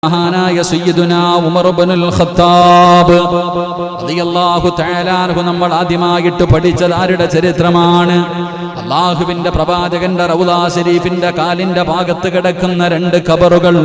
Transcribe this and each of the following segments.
മഹാനായ സയ്യിദുനാ ഉമർ ഇബ്നുൽ ഖത്താബ് റളിയല്ലാഹു തആല അൻഹു നമ്മൾ ആദ്യമായിട്ട് പഠിച്ചത് ആരുടെ ചരിത്രമാണ്? അല്ലാഹുവിന്റെ പ്രവാചകന്റെ റൗളാ ശരീഫിന്റെ കാലിന്റെ ഭാഗത്ത് കിടക്കുന്ന രണ്ട് ഖബറുകൾ.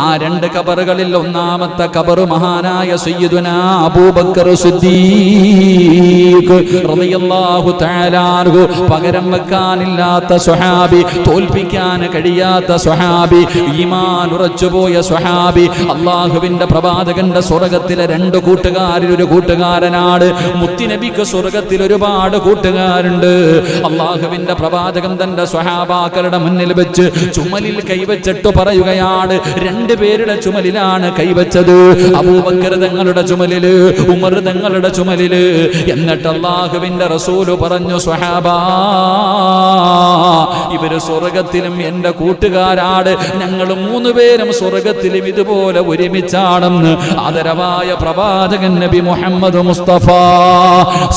ആ രണ്ട് ഖബറുകളിൽ ഒന്നാമത്തെ ഖബർ മഹാനായ സയ്യിദുനാ അബൂബക്കർ സിദ്ദീഖ് റളിയല്ലാഹു തആല അൻഹു. പകരം വെക്കാനില്ലാത്ത സ്വഹാബി, തോൽപ്പിക്കാൻ കഴിയാത്ത സ്വഹാബി, ഈമാൻ ഉറച്ചുപോയ സ്വഹാബി. അള്ളാഹുവിന്റെ പ്രവാചകന്റെ സ്വർഗത്തിലെ രണ്ട് കൂട്ടുകാരിൽ ഒരു കൂട്ടുകാരനാണ്. മുത്തുനബിക്ക് സ്വർഗത്തിൽ ഒരുപാട് കൂട്ടുകാരുണ്ട്. അള്ളാഹുവിന്റെ പ്രവാചകൻ തന്റെ സ്വഹാബാക്കളുടെ മുന്നിൽ വെച്ച് ചുമലിൽ കൈവച്ചിട്ട് പറയുകയാണ്, രണ്ടുപേരുടെ ചുമലിലാണ് കൈവച്ചത്. അബൂബക്കർ തങ്ങളുടെ ചുമലില്, ഉമർ തങ്ങളുടെ ചുമലില്. എന്നിട്ട് അള്ളാഹുവിന്റെ റസൂല് പറഞ്ഞു, സ്വഹാബാ, ഇവര് സ്വർഗത്തിലും എന്റെ കൂട്ടുകാരാണ്, ഞങ്ങൾ മൂന്നുപേരും സ്വർഗത്തിലും ഇതുപോലെ ഒരുമിച്ചാണെന്ന് ആദരവായ പ്രവാചകൻ നബി മുഹമ്മദ് മുസ്തഫ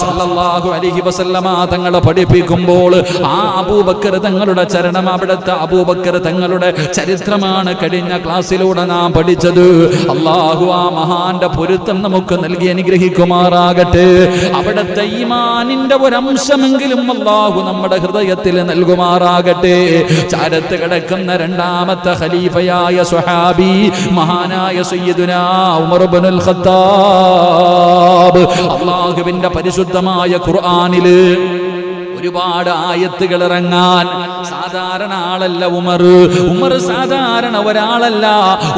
സല്ലല്ലാഹു അലൈഹി വസല്ലമ തങ്ങളെ പഠിപ്പിക്കുമ്പോൾ ആ അബൂബക്കർ തങ്ങളുടെ ചരണം, അവിടുത്തെ അബൂബക്കർ തങ്ങളുടെ ചരിത്രമാണ് കഴിഞ്ഞ ക്ലാസ്സിലൂടെ നാം പഠിച്ചത്. അല്ലാഹു ആ മഹാന്റെ പൊരുത്തം നമുക്ക് നൽകി അനുഗ്രഹിക്കുമാറാകട്ടെ. അവിടുത്തെ ഈമാനിന്റെ ഒരംശമെങ്കിലും അല്ലാഹു നമ്മുടെ ഹൃദയത്തിൽ നൽകുമാറാകട്ടെ. ചാരത്ത് കിടക്കുന്ന രണ്ടാമത്തെ ഖലീഫയായ സ്വഹാബി മഹാനായ സയ്യിദുനാ ഉമർ ഇബ്നുൽ ഖത്താബ്. അല്ലാഹുവിന്റെ പരിശുദ്ധമായ ഖുർആനില് ഒരുപാട് ആയത്തുകൾ ഇറങ്ങാൻ സാധാരണ ആളല്ല ഉമർ. ഉമർ സാധാരണ ഒരാളല്ല.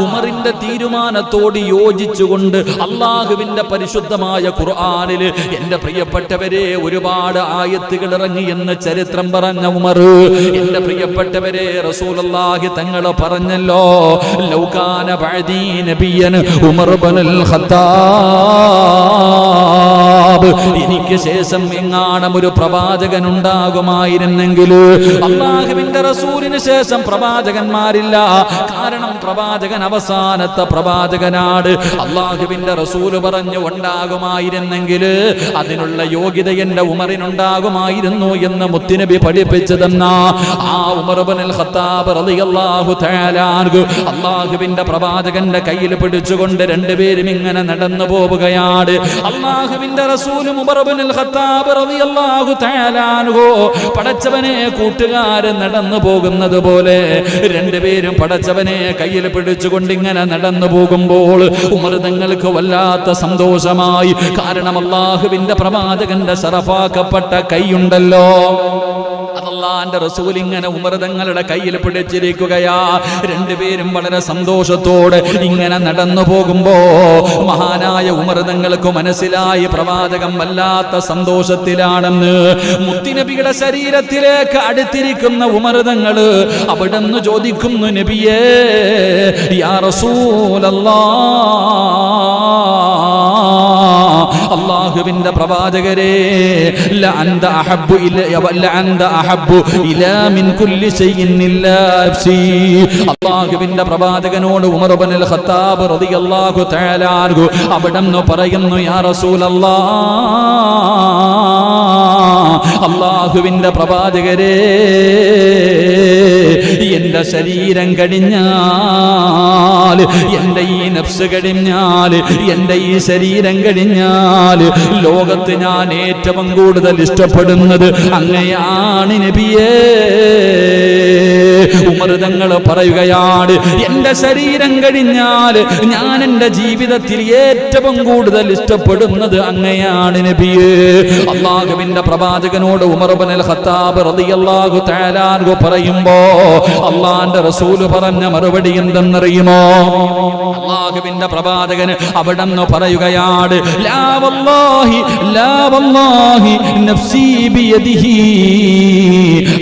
ഉമറിന്റെ തീരുമാനത്തോട് യോജിച്ചുകൊണ്ട് അള്ളാഹുവിന്റെ പരിശുദ്ധമായ ഖുർആനിൽ എന്റെ പ്രിയപ്പെട്ടവരെ ഒരുപാട് ആയത്തുകൾ ഇറങ്ങി എന്ന് ചരിത്രം പറഞ്ഞ ഉമർ. എന്റെ പ്രിയപ്പെട്ടവരെ, റസൂലുള്ളാഹി തങ്ങൾ പറഞ്ഞല്ലോ, ലൗകാന ബഅദീ നബിയ്യൻ ഉമർ ഇബ്നുൽ ഖത്താബ്. എനിക്ക് ശേഷം എങ്ങാനും ഒരു പ്രവാചകൻ ഉണ്ടാകുമായിരുന്നെങ്കിൽ. അല്ലാഹുവിന്റെ റസൂലിന് ശേഷം പ്രവാചകന്മാരില്ല. കാരണം പ്രവാചകൻ അവസാനത്തെ പ്രവാചകനാണ്. അല്ലാഹുവിന്റെ റസൂല് പറഞ്ഞു, ഉണ്ടാകുമായിരുന്നെങ്കിൽ അതിനുള്ള യോഗ്യത എന്റെ ഉമറിനുണ്ടാകുമായിരുന്നു എന്ന് മുത്തുനബി പഠിപ്പിച്ചു തന്ന ആ ഉമർ ഇബ്നുൽ ഖത്താബ് റളിയല്ലാഹു തആല അൻഹു അല്ലാഹുവിന്റെ പ്രവാചകന്റെ കയ്യിൽ പിടിച്ചുകൊണ്ട് രണ്ടുപേരും ഇങ്ങനെ നടന്നു പോവുകയാണ്. അല്ലാഹുവിന്റെ റസൂലും ഉമർ ഇബ്നുൽ ഖത്താബ് റളിയല്ലാഹു തആല പടച്ചവനെ കൂട്ടുകാരൻ നടന്നു പോകുന്നത് പോലെ രണ്ടുപേരും പടച്ചവനെ കയ്യിൽ പിടിച്ചുകൊണ്ട് ഇങ്ങനെ നടന്നു പോകുമ്പോൾ ഉമർ തങ്ങൾക്ക് വല്ലാത്ത സന്തോഷമായി. കാരണം അല്ലാഹുവിന്റെ പ്രവാചകന്റെ ശറഫാക്കപ്പെട്ട കൈയുണ്ടല്ലോ, അല്ലാഹുവിന്റെ റസൂൽ ഇങ്ങനെ ഉമർ തങ്ങളുടെ കയ്യിൽ പിടിച്ചിരിക്കുകയാ. രണ്ടുപേരും വളരെ സന്തോഷത്തോടെ ഇങ്ങനെ നടന്നു പോകുമ്പോ മഹാനായ ഉമർ തങ്ങൾക്ക് മനസ്സിലായി പ്രവാചകൻ വല്ലാത്ത സന്തോഷത്തിലാണെന്ന്. മുത്തുനബിയുടെ ശരീരത്തിലേക്ക് അടുത്തിരിക്കുന്ന ഉമർ തങ്ങള് അവിടുന്ന് ചോദിക്കുന്നു, നബിയേ, യാ റസൂലല്ലാഹ്, അല്ലാഹുവിന്റെ പ്രവാചകരെ, ലഅന്ത അഹബ്ബു ഇലാ മിൻ കുല്ലി ശൈഇൻ ഇല്ലാ നഫ്സി. അല്ലാഹുവിന്റെ പ്രവാചകനോട് ഉമർ ഇബ്നുൽ ഖത്താബ് റളിയല്ലാഹു തആല അൻഹു അവിടുന്ന് പറയുന്നു, യാ റസൂലല്ലാഹ്, അല്ലാഹുവിന്റെ പ്രവാചകരെ, എന്റെ ശരീരം കഴിഞ്ഞാൽ, എന്റെ ഈ നഫ്സ് കഴിഞ്ഞാൽ, എന്റെ ഈ ശരീരം കഴിഞ്ഞാൽ ലോകത്ത് ഞാൻ ഏറ്റവും കൂടുതൽ ഇഷ്ടപ്പെടുന്നത് അങ്ങയാണ് നബിയേ. ഉമർ തങ്ങൾ പറയുകയാണ്, എന്റെ ശരീരം കഴിഞ്ഞാൽ ഞാൻ എന്റെ ജീവിതത്തിൽ ഏറ്റവും കൂടുതൽ ഇഷ്ടപ്പെടുന്നത് അങ്ങയാണ് നബിയേ. അല്ലാഹുവിന്റെ പ്രവാചകനോട് ഉമർ ഇബ്നുൽ ഖത്താബ് റളിയല്ലാഹു തആല അൻഹു പറയുമ്പോ അല്ലാഹുവിന്റെ റസൂല് പറഞ്ഞ മറുപടി എന്തെന്നറിയുമോ? അല്ലാഹുവിന്റെ പ്രവാചകന് അവിടെന്ന് പറയുകയാണ്, ലാ വല്ലാഹി നഫ്സി ബിയദിഹി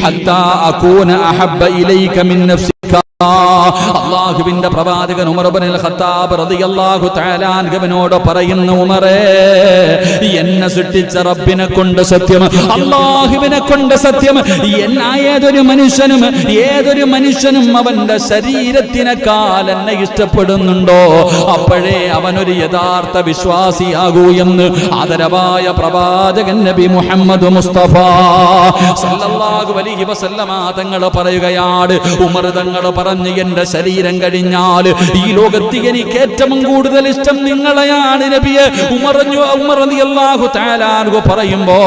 ഹത്താ അകൂന അഹബ്ബ ഇലൈക മിൻ നഫ്സിക. അല്ലാഹുവിന്റെ പ്രവാചകൻ ഉമർ ഇബ്നുൽ ഖത്താബ് റളിയല്ലാഹു തആല അൻഹുവിനോട് പറയുന്നു, ഉമറേ, എന്നെ സൃഷ്ടിച്ച റബ്ബിനെ കൊണ്ട് സത്യം, അല്ലാഹുവിനെ കൊണ്ട് സത്യം, ഏതൊരു മനുഷ്യനും അവന്റെ ശരീരത്തിനേക്കാൾ എന്നെ ഇഷ്ടപ്പെടുന്നുണ്ടോ അപ്പോഴേ അവനൊരു യഥാർത്ഥ വിശ്വാസിയാകൂ എന്ന് ആദരവായ പ്രവാചകൻ നബി മുഹമ്മദ് മുസ്തഫ സല്ലല്ലാഹു അലൈഹി വസല്ലമ തങ്ങൾ പറയുകയാണ്. ഉമർ തങ്ങൾ പറഞ്ഞ് എന്റെ ശരീരം കഴിഞ്ഞാൽ ഈ ലോകത്ത് എനിക്ക് ഏറ്റവും കൂടുതൽ ഇഷ്ടം നിങ്ങളെയാണ് നബിയെ. ഉമർ റളിയല്ലാഹു തആല അൻഹു പറയുമ്പോ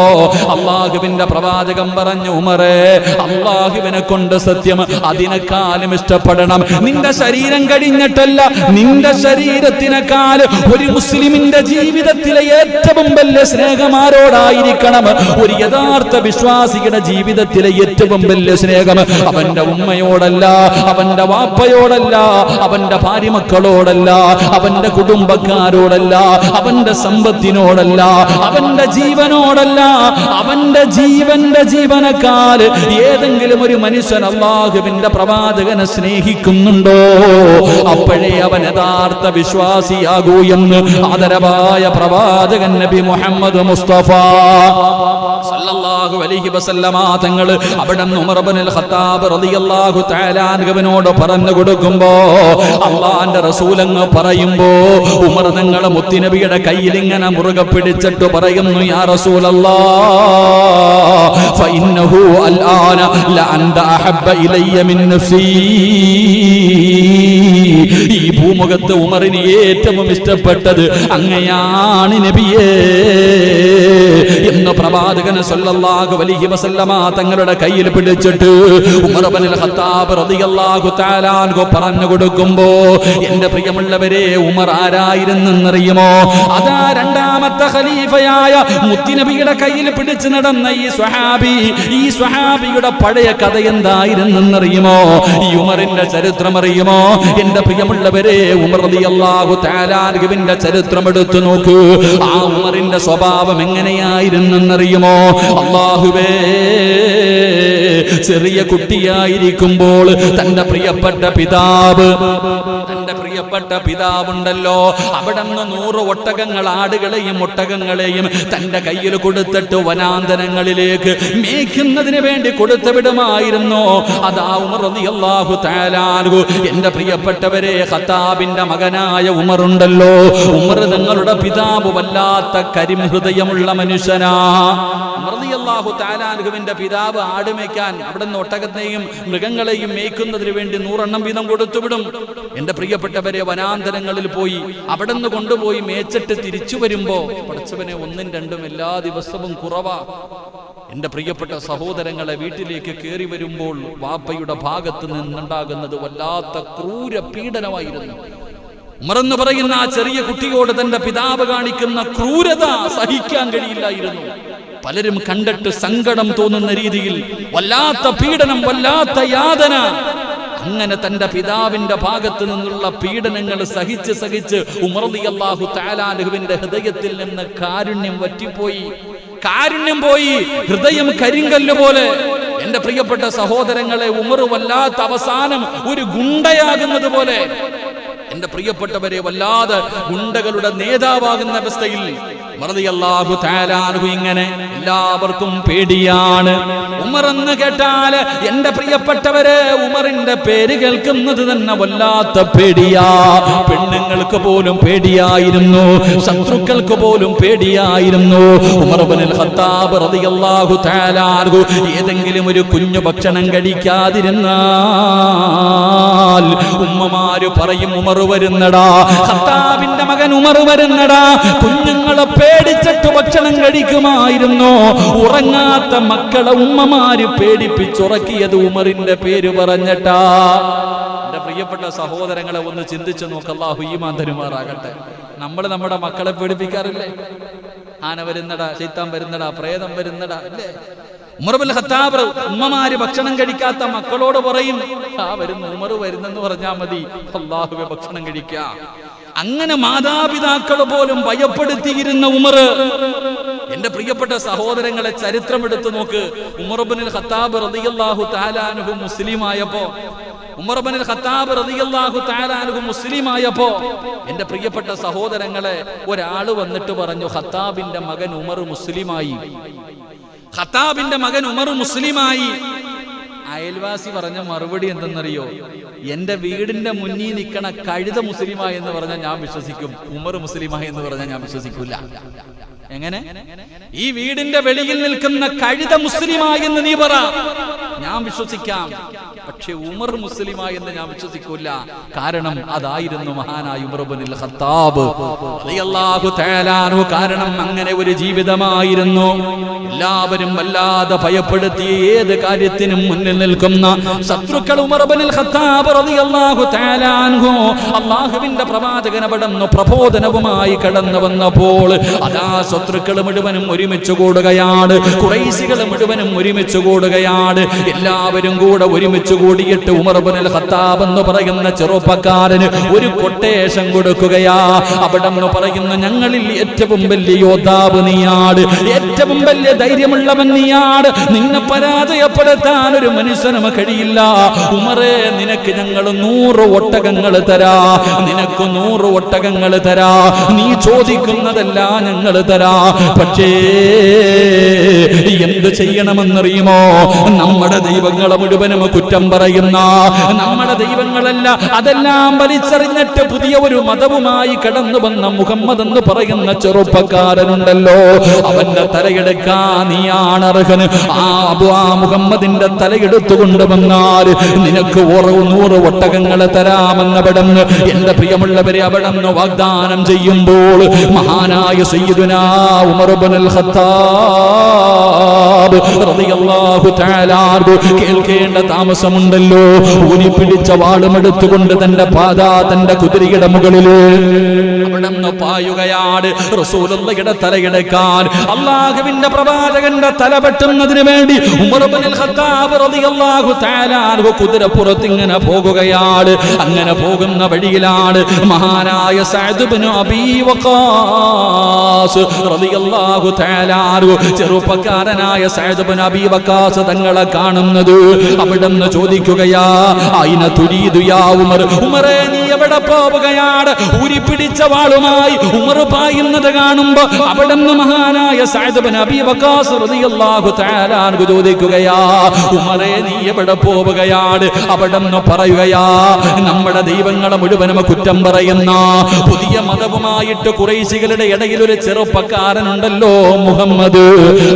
അല്ലാഹുവിന്റെ പ്രവാചകൻ പറഞ്ഞു, ഉമറേ, അല്ലാഹുവിനെ കൊണ്ട് സത്യം അതിനേക്കാളും ഇഷ്ടപ്പെടണം നിന്റെ ശരീരം കഴിഞ്ഞിട്ടല്ല, നിന്റെ ശരീരത്തിനേക്കാൾ ഒരു മുസ്ലിമിന്റെ ജീവിതത്തിലെ ഏറ്റവും വലിയ സ്നേഹം ആരോടായിരിക്കണം? ഒരു യഥാർത്ഥ വിശ്വാസിയുടെ ജീവിതത്തിലെ ഏറ്റവും വലിയ സ്നേഹം അവന്റെ ഉമ്മയോടല്ല, അവന്റെ വാപ്പയോടല്ല, അവന്റെ ഭാര്യ മക്കളോടല്ല, അവന്റെ കുടുംബക്കാരോടല്ല, അവന്റെ സമ്പത്തിനോടല്ല, അവന്റെ ജീവനോടല്ല. അവന്റെ ജീവനേക്കാൾ ഏതെങ്കിലും ഒരു മനുഷ്യൻ അല്ലാഹുവിന്റെ പ്രവാചകനെ സ്നേഹിക്കുന്നുണ്ടോ അപ്പോഴേ അവൻ യഥാർത്ഥ വിശ്വാസിയാകൂ എന്ന് ആദരവായ പ്രവാചകൻ നബി മുഹമ്മദ് മുസ്തഫ സല്ലല്ലാഹു അലൈഹി വസല്ലമ തങ്ങൾ അവിടുന്ന് ഉമർ ഇബ്നുൽ ഖത്താബ് റളിയല്ലാഹു തആല അൻഹുവിനോട് പറഞ്ഞു കൊടുക്കുമ്പോ അല്ലാഹുവിന്റെ റസൂൽ അങ്ങ് പറയുമ്പോ ഉമർ തങ്ങൾ മുത്തുനബിയുടെ കയ്യിൽ ഇങ്ങനെ മുറുകെ പിടിച്ചിട്ട് പറയുന്നു, യാ റസൂലല്ലാഹ് ഫഇന്നഹു അൽആന ലഅൻത അഹബ്ബ ഇലയ്യ മിൻ നഫ്സി. ഈ ഭൂമുഖത്ത് ഉമറിന് ഏറ്റവും ഇഷ്ടപ്പെട്ടത് അങ്ങയാണ് നബിയേ എന്ന് പ്രവാചകൻ സല്ലല്ലാഹു അലൈഹി വസല്ലമ തങ്ങളുടെ കയ്യിൽ പിടിച്ചിട്ട് ഉമർ ഇബ്നുൽ ഖത്താബ് റളിയല്ലാഹു തആല അൻഹു പറഞ്ഞു കൊടുക്കുമ്പോ, എന്റെ പ്രിയമുള്ളവരെ, ഉമർ ആരായിരുന്നെന്നറിയുമോ? അതാ രണ്ടാമത്തെ ഖലീഫയായ മുത്തുനബിയുടെ കയ്യിൽ പിടിച്ചു നടന്ന ഈ സ്വഹാബിയുടെ പഴയ കഥ എന്തായിരുന്നെന്നറിയുമോ? ഈ ഉമറിന്റെ ചരിത്രം അറിയുമോ? എന്റെ പ്രിയമുള്ളവരെ, ഉമർ റളിയല്ലാഹു തആല അൻഹുവിന്റെ ചരിത്രം എടുത്തു നോക്കൂ. ആ ഉമറിന്റെ സ്വഭാവം എങ്ങനെയായിരുന്നെന്നറിയുമോ? അല്ലാഹുവേ, ചെറിയ കുട്ടിയായിരിക്കുമ്പോൾ തന്റെ പ്രിയപ്പെട്ട പിതാവുണ്ടല്ലോ, അവിടുന്ന് 100 ഒട്ടകങ്ങൾ, ആടുകളെയും ഒട്ടകങ്ങളെയും തന്റെ കയ്യിൽ കൊടുത്തിട്ട് വനാന്തരങ്ങളിലേക്ക് മേയ്ക്കുന്നതിന് വേണ്ടി കൊടുത്തു വിടുമായിരുന്നു. അതാ ഉമർ റളിയല്ലാഹു തആല അൻഹു. എന്റെ പ്രിയപ്പെട്ടവരെ, ഖത്താബിന്റെ മകനായ ഉമർ ഉണ്ടല്ലോ, ഉമർ തങ്ങളുടെ പിതാവ് വല്ലാത്ത കരിംഹൃദയമുള്ള മനുഷ്യനാ. ഉമർ റളിയല്ലാഹു തആല അൻഹുവിന്റെ പിതാവ് ആടുമേയ്ക്കാൻ അവിടുന്ന് ഒട്ടകത്തെയും മൃഗങ്ങളെയും മേയ്ക്കുന്നതിന് വേണ്ടി 100 എണ്ണം വീതം കൊടുത്തുവിടും. എന്റെ പ്രിയപ്പെട്ടവരെ, വനാന്തരങ്ങളിൽ പോയി അവിടുന്ന് കൊണ്ടുപോയി മേച്ചിട്ട് തിരിച്ചു വരുമ്പോ പഠിച്ചവനെ 1ഉം 2ഉം എല്ലാ ദിവസവും കുറവാ. എന്റെ പ്രിയപ്പെട്ട സഹോദരങ്ങളെ, വീട്ടിലേക്ക് കയറി വരുമ്പോൾ വാപ്പയുടെ ഭാഗത്ത് നിന്നുണ്ടാകുന്നത് വല്ലാത്ത ക്രൂര പീഡനമായിരുന്നു. ഉമറെന്ന് പറയുന്ന ആ ചെറിയ കുട്ടിയോട് തന്റെ പിതാവ് കാണിക്കുന്ന ക്രൂരത സഹിക്കാൻ കഴിയില്ലായിരുന്നു. പലരും കണ്ടിട്ട് സങ്കടം തോന്നുന്ന രീതിയിൽ വല്ലാത്ത പീഡനം, വല്ലാത്ത യാതന. അങ്ങനെ തന്റെ പിതാവിന്റെ ഭാഗത്ത് നിന്നുള്ള പീഡനങ്ങൾ സഹിച്ച് ഉമർ റളിയല്ലാഹു തആല അൻഹുവിന്റെ ഹൃദയത്തിൽ നിന്ന് കാരുണ്യം പോയി, ഹൃദയം കരിങ്കല്ല് പോലെ. എന്റെ പ്രിയപ്പെട്ട സഹോദരങ്ങളെ, ഉമർ വല്ലാത്ത അവസാനം ഒരു ഗുണ്ടയാകുന്നത് പോലെ. എന്റെ പ്രിയപ്പെട്ടവരെ, വല്ലാതെ ഗുണ്ടകളുടെ നേതാവാകുന്ന അവസ്ഥയിൽ റളിയല്ലാഹു തആല അൻഹു ഇങ്ങനെ എല്ലാവർക്കും പേടിയാണ്. ഉമർ എന്ന് കേട്ടാൽ എന്റെ പ്രിയപ്പെട്ടവരെ, ഉമറിന്റെ പേര് കേൾക്കുന്നത് തന്നെ വല്ലാത്ത പേടിയാ. പെണ്ണുങ്ങൾക്ക് പോലും പേടിയായിരുന്നു, ശത്രുക്കൾക്ക് പോലും പേടിയായിരുന്നു. ഉമർ ഇബ്നുൽ ഖത്താബ് റളിയല്ലാഹു തആല അൻഹു ഏതെങ്കിലും ഒരു കുഞ്ഞു ഭക്ഷണം കഴിക്കാതിരുന്നാൽ ഉമ്മമാര് പറയും, ഉമർ വരുന്നടാ, ഖത്താബിന്റെ മകൻ ഉമർ വരുന്നടാ. കുഞ്ഞുങ്ങളെ പേടിച്ചിട്ട് ഭക്ഷണം കഴിക്കുമായിരുന്നു. ഉറങ്ങാത്ത മക്കളെ ഉമ്മമാര് പേടിപ്പിച്ചുറക്കിയത് ഉമറിന്റെ പേര് പറഞ്ഞിട്ടാ. എന്റെ പ്രിയപ്പെട്ട സഹോദരങ്ങളെ, ഒന്ന് ചിന്തിച്ചു നോക്ക്. അല്ലാഹു ഈമാൻ തരുമാറാകട്ടെ. നമ്മൾ നമ്മുടെ മക്കളെ പേടിപ്പിക്കാറില്ലേ? ആന വരുന്നടാ, ശൈത്താൻ വരുന്നടാ, പ്രേതം വരുന്നടാ, അല്ലേ? ഉമർ ഇബ്നുൽ ഖത്താബ് ഉമ്മമാര് ഭക്ഷണം കഴിക്കാത്ത മക്കളോട് പറയും, ആ വരുന്നു, ഉമർ വരുന്നെന്ന് പറഞ്ഞാൽ മതി, അല്ലാഹുവേ ഭക്ഷണം കഴിക്കാം. അങ്ങനെ മാതാപിതാക്കൾ പോലും ഭയപ്പെടുത്തിയിരുന്ന ഉമർ. എന്റെ പ്രിയപ്പെട്ട സഹോദരങ്ങളെ, ചരിത്രം എടുത്തു നോക്ക്. ഉമർ ഇബ്നുൽ ഖത്താബ് റളിയല്ലാഹു തആല അൻഹു മുസ്ലിമായപ്പോ എന്റെ പ്രിയപ്പെട്ട സഹോദരങ്ങളെ, ഒരാള് വന്നിട്ട് പറഞ്ഞു, ഖത്താബിന്റെ മകൻ ഉമർ മുസ്ലിമായി. അയൽവാസി പറഞ്ഞ മറുപടി എന്തെന്നറിയോ? എന്റെ വീടിന്റെ മുന്നിൽ നിൽക്കണ കഴുത മുസ്ലിമായി എന്ന് പറഞ്ഞാൽ ഞാൻ വിശ്വസിക്കും, ഉമർ മുസ്ലിമായി എന്ന് പറഞ്ഞാൽ ഞാൻ വിശ്വസിക്കൂല. എങ്ങനെ? ഈ വീടിന്റെ വെളിയിൽ നിൽക്കുന്ന കഴുത മുസ്ലിമായി എന്ന് നീ പറ, ഞാൻ വിശ്വസിക്കാം. പക്ഷെ പക്ഷെ ഉമർ മുസ്ലിമായി എന്ന് ഞാൻ വിശ്വസിക്കൂല. കാരണം അതായിരുന്നു മഹാനായ ഉമർ ഇബ്നുൽ ഖത്താബ് റളിയല്ലാഹു തആല അൻഹു. കാരണം അങ്ങനെ ഒരു ജീവിതമായിരുന്നു. എല്ലാവരും വല്ലാതെ ഭയപ്പെടുത്തിയ ഏത് കാര്യത്തിനും മുന്നിൽ നിൽക്കുന്ന ശത്രുക്കൾ ഉമർ ഇബ്നുൽ ഖത്താബ് റളിയല്ലാഹു തആല അൻഹു. അല്ലാഹുവിന്റെ പ്രവാചകൻ അവിടുന്ന് പ്രബോധനവുമായി കടന്നു വന്നപ്പോൾ അതാ ശത്രുക്കൾ മുഴുവനും ഒരുമിച്ച് കൂടുകയാണ്. ഖുറൈശികൾ മുഴുവനും ഒരുമിച്ച് കൂടുകയാണ്. എല്ലാവരും കൂടെ ഒരുമിച്ച് കൂടിയിട്ട് ഉമർ ഇബ്നുൽ ഖത്താബ് എന്ന് പറയുന്ന ചെറുപ്പക്കാരന് ഒരു കൊട്ടേഷൻ കൊടുക്കുകയാ. അവിടുന്ന് പറയുന്നു, ഞങ്ങളിൽ ഏറ്റവും വലിയ യോദ്ധാവ് നീയാണ്, ഏറ്റവും വലിയ ധൈര്യമുള്ളവൻ നീയാണ്, നിന്നെ പരാജയപ്പെടുത്താൻ ഒരു മനുഷ്യനും കഴിയില്ല. ഉമറേ, നിനക്ക് ഞങ്ങൾ 100 ഒട്ടകങ്ങൾ തരാ, നിനക്ക് 100 ഒട്ടകങ്ങൾ തരാ, നീ ചോദിക്കുന്നതല്ല ഞങ്ങൾ തരാ. പക്ഷേ എന്ത് ചെയ്യണമെന്നറിയുമോ? നമ്മുടെ ദൈവങ്ങളെ മുഴുവനും കുറ്റം പറയുന്ന, നമ്മുടെ ദൈവങ്ങളല്ല അതെല്ലാം വലിച്ചെറിഞ്ഞിട്ട് പുതിയ ഒരു മതവുമായി കടന്നു വന്ന മുഹമ്മദ് എന്ന് പറയുന്ന ചെറുപ്പക്കാരനുണ്ടല്ലോ, അവന്റെ തലയെടുക്കാൻ നീയാണ് അർഹന്. ആ മുഹമ്മദിന്റെ തലയെടുത്തു കൊണ്ടുവന്നാൽ നിനക്ക് 100 ഒട്ടകങ്ങൾ തരാമെന്നവിടന്ന് എന്റെ പ്രിയമുള്ളവരെ അവിടന്ന് വാഗ്ദാനം ചെയ്യുമ്പോൾ മഹാനായ സയ്യിദുനാ ഉമർ ഇബ്നുൽ ഖത്താബ് റളിയല്ലാഹു തആല കേൾക്കേണ്ട താമസമുണ്ടല്ലോ. ഊരി പിടിച്ച വാളുമെടുത്തുകൊണ്ട് തന്റെ തന്റെ കുതിരയുടെ മുകളിൽ അവിടന്ന് പായുകയാണ്. റസൂലുള്ളാഹിയുടെ തലയെടുക്കാൻ, അല്ലാഹുവിന്റെ പ്രവാചകന്റെ തല വെട്ടുന്നതിന് വേണ്ടി ഉമർ ഇബ്നുൽ ഖത്താബ് റളിയല്ലാഹു തആല കുതിരപ്പുറത്ത് ഇങ്ങനെ പോകുകയാണ്. അങ്ങനെ പോകുന്ന വഴിയിലാണ് മഹാനായ സഅദ് ഇബ്നു അബീ വഖാസ് റളിയല്ലാഹു തആല ചെറുപ്പക്കാരനായ സഅദ് ഇബ്നു അബീ വഖാസ് തങ്ങളെ കാണുന്നത്. അവിടുന്ന് ചോദിക്കുകയാ, അയിന തുരീദു യാ ഉമർ, ഉമറേ നീ എവിടെ പോവുകയാണ്? ഊരി പിടിച്ച വാളുമായി ഉമർ പായുന്നത് കാണുമ്പോ അവിടുന്ന് മഹാനായ സഅദ് ഇബ്നു അബീ വഖാസ് റളിയല്ലാഹു തആല ചോദിക്കുകയാ, ഉമറേ നീ എവിടെ പോവുകയാണ്? അവിടുന്ന് പറയുകയാ, നമ്മുടെ ദൈവങ്ങളെ മുഴുവനും കുറ്റം പറയുന്ന പുതിയ മതവുമായിട്ട് ഖുറൈശികളുടെ ഇടയിൽ ഒരു ചെറുപ്പക്കാരനുണ്ടല്ലോ മുഹമ്മദ്,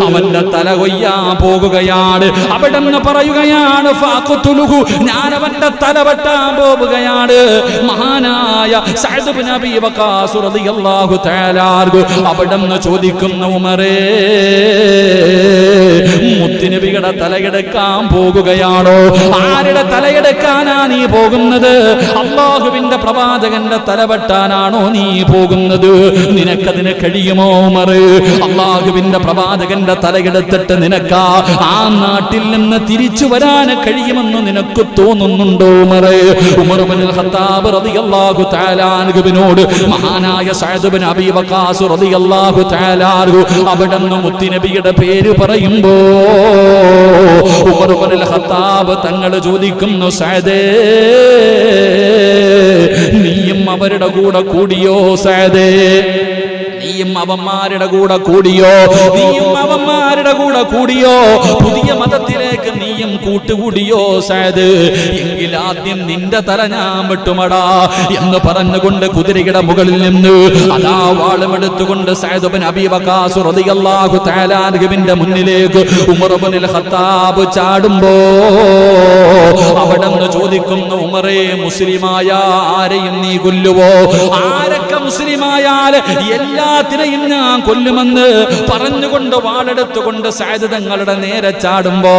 അവന്റെ തല കൊയ്യാൻ പോകുകയാണ്. അവിടുന്ന് പറയുകയാണ്, ഫഖ്തുലുഹു, ഞാൻ അവന്റെ തല വെട്ടാൻ പോവുകയാണ്. മഹാനായ സഅദ് ഇബ്നു അബീ വഖാസ് റളിയല്ലാഹു തആല അവിടുന്ന് ചോദിക്കുന്ന, ഉമറേ മുത്തുനബിയുടെ തലയെടുക്കാൻ പോകുകയാണോ? ആരുടെ തലയെടുക്കാനാ നീ പോകുന്നത്? അല്ലാഹുവിന്റെ പ്രവാചകന്റെ തല വെട്ടാനാണോ നീ പോകുന്നത്? നിനക്കതിന് കഴിയുമോ ഉമർ? അല്ലാഹുവിന്റെ പ്രവാചകന്റെ തലയെടുത്തിട്ട് നിനക്ക് ആ നാട്ടിൽ നിന്ന് തിരിച്ചു വരാൻ കഴിയുമെന്ന് നിനക്ക് തോന്നുന്നുണ്ടോ ഉമർ? ഉമർ ഇബ്നുൽ ഖത്താബ് റളിയല്ലാഹു തആല അൻഹുവിനോട് മഹാനായ സഅദ് ഇബ്നു അബീ വഖാസ് റളിയല്ലാഹു തആല അവിടുന്ന് മുത്തുനബിയുടെ പേര് പറയുമ്പോ ഉമർ ഇബ്നുൽ ഖത്താബ് തങ്ങൾ ചോദിക്കുന്നു, സഅദേ നീയും അവരുടെ കൂടെ കൂടിയോ? സഅദേ നീയും അവന്മാരുടെ കൂടെ കൂടിയോ? നീയും അവന്മാരുടെ കൂടെ കൂടിയോ? പുതിയ മതത്തിലേക്ക് നീയും കൂട്ടുകൂടിയോ സഅദ്? എങ്കിൽ ആദ്യം നിന്റെ തല ഞാൻ വെട്ടുമടാ എന്ന് പറഞ്ഞുകൊണ്ട് കുതിരയുടെ മുകളിൽ നിന്ന് അതാ വാളുമെടുത്തുകൊണ്ട് സഅദ് ഇബ്നു അബീ വഖാസ് റളിയല്ലാഹു തആല അൻഹുവിന്റെ മുന്നിലേക്ക് ഉമർ ഇബ്നുൽ ഖത്താബ് ചാടുമ്പോ അവിടുന്ന് ചോദിക്കുന്നു, ഉമറേ മുസ്ലിമായ ആരെയും നീ കൊല്ലുവോ? ആരൊക്കെ മുസ്ലിമായാൽ എല്ലാത്തിനെയും ഞാൻ കൊല്ലുമെന്ന് പറഞ്ഞുകൊണ്ട് വാളെടുത്തുകൊണ്ട് സഅദ് തങ്ങളുടെ നേരെ ചാടുമ്പോ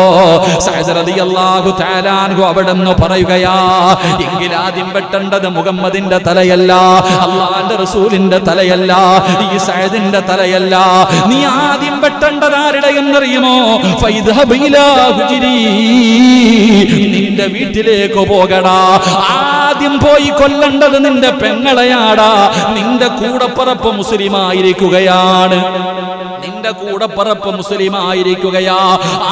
സഅദ് റളിയല്ലാഹു തആല അൻഹു അവിടുന്ന് പറയുകയാ, എങ്കിൽ ആദ്യം വെട്ടേണ്ടത് മുഹമ്മദിന്റെ തലയല്ല, അല്ലാഹുവിന്റെ റസൂലിന്റെ തലയല്ല, ഈ സഅദിന്റെ തലയല്ല. നീ ആദ്യം വെട്ടേണ്ടത് ആരുടെ എന്നറിയുമോ? ഫൈദ്ഹബ് ഇലാ ഹുജ്രി, നിന്റെ വീട്ടിലേക്ക് പോകടാ. ആദ്യം പോയി കൊല്ലേണ്ടത് നിന്റെ പെങ്ങളെയാടാ. നിന്റെ കൂടപ്പറപ്പ് മുസ്ലിമായിരിക്കുകയാണ്, നിന്റെ കൂടപ്പറപ്പ് മുസ്ലിമായിരിക്കുകയാ.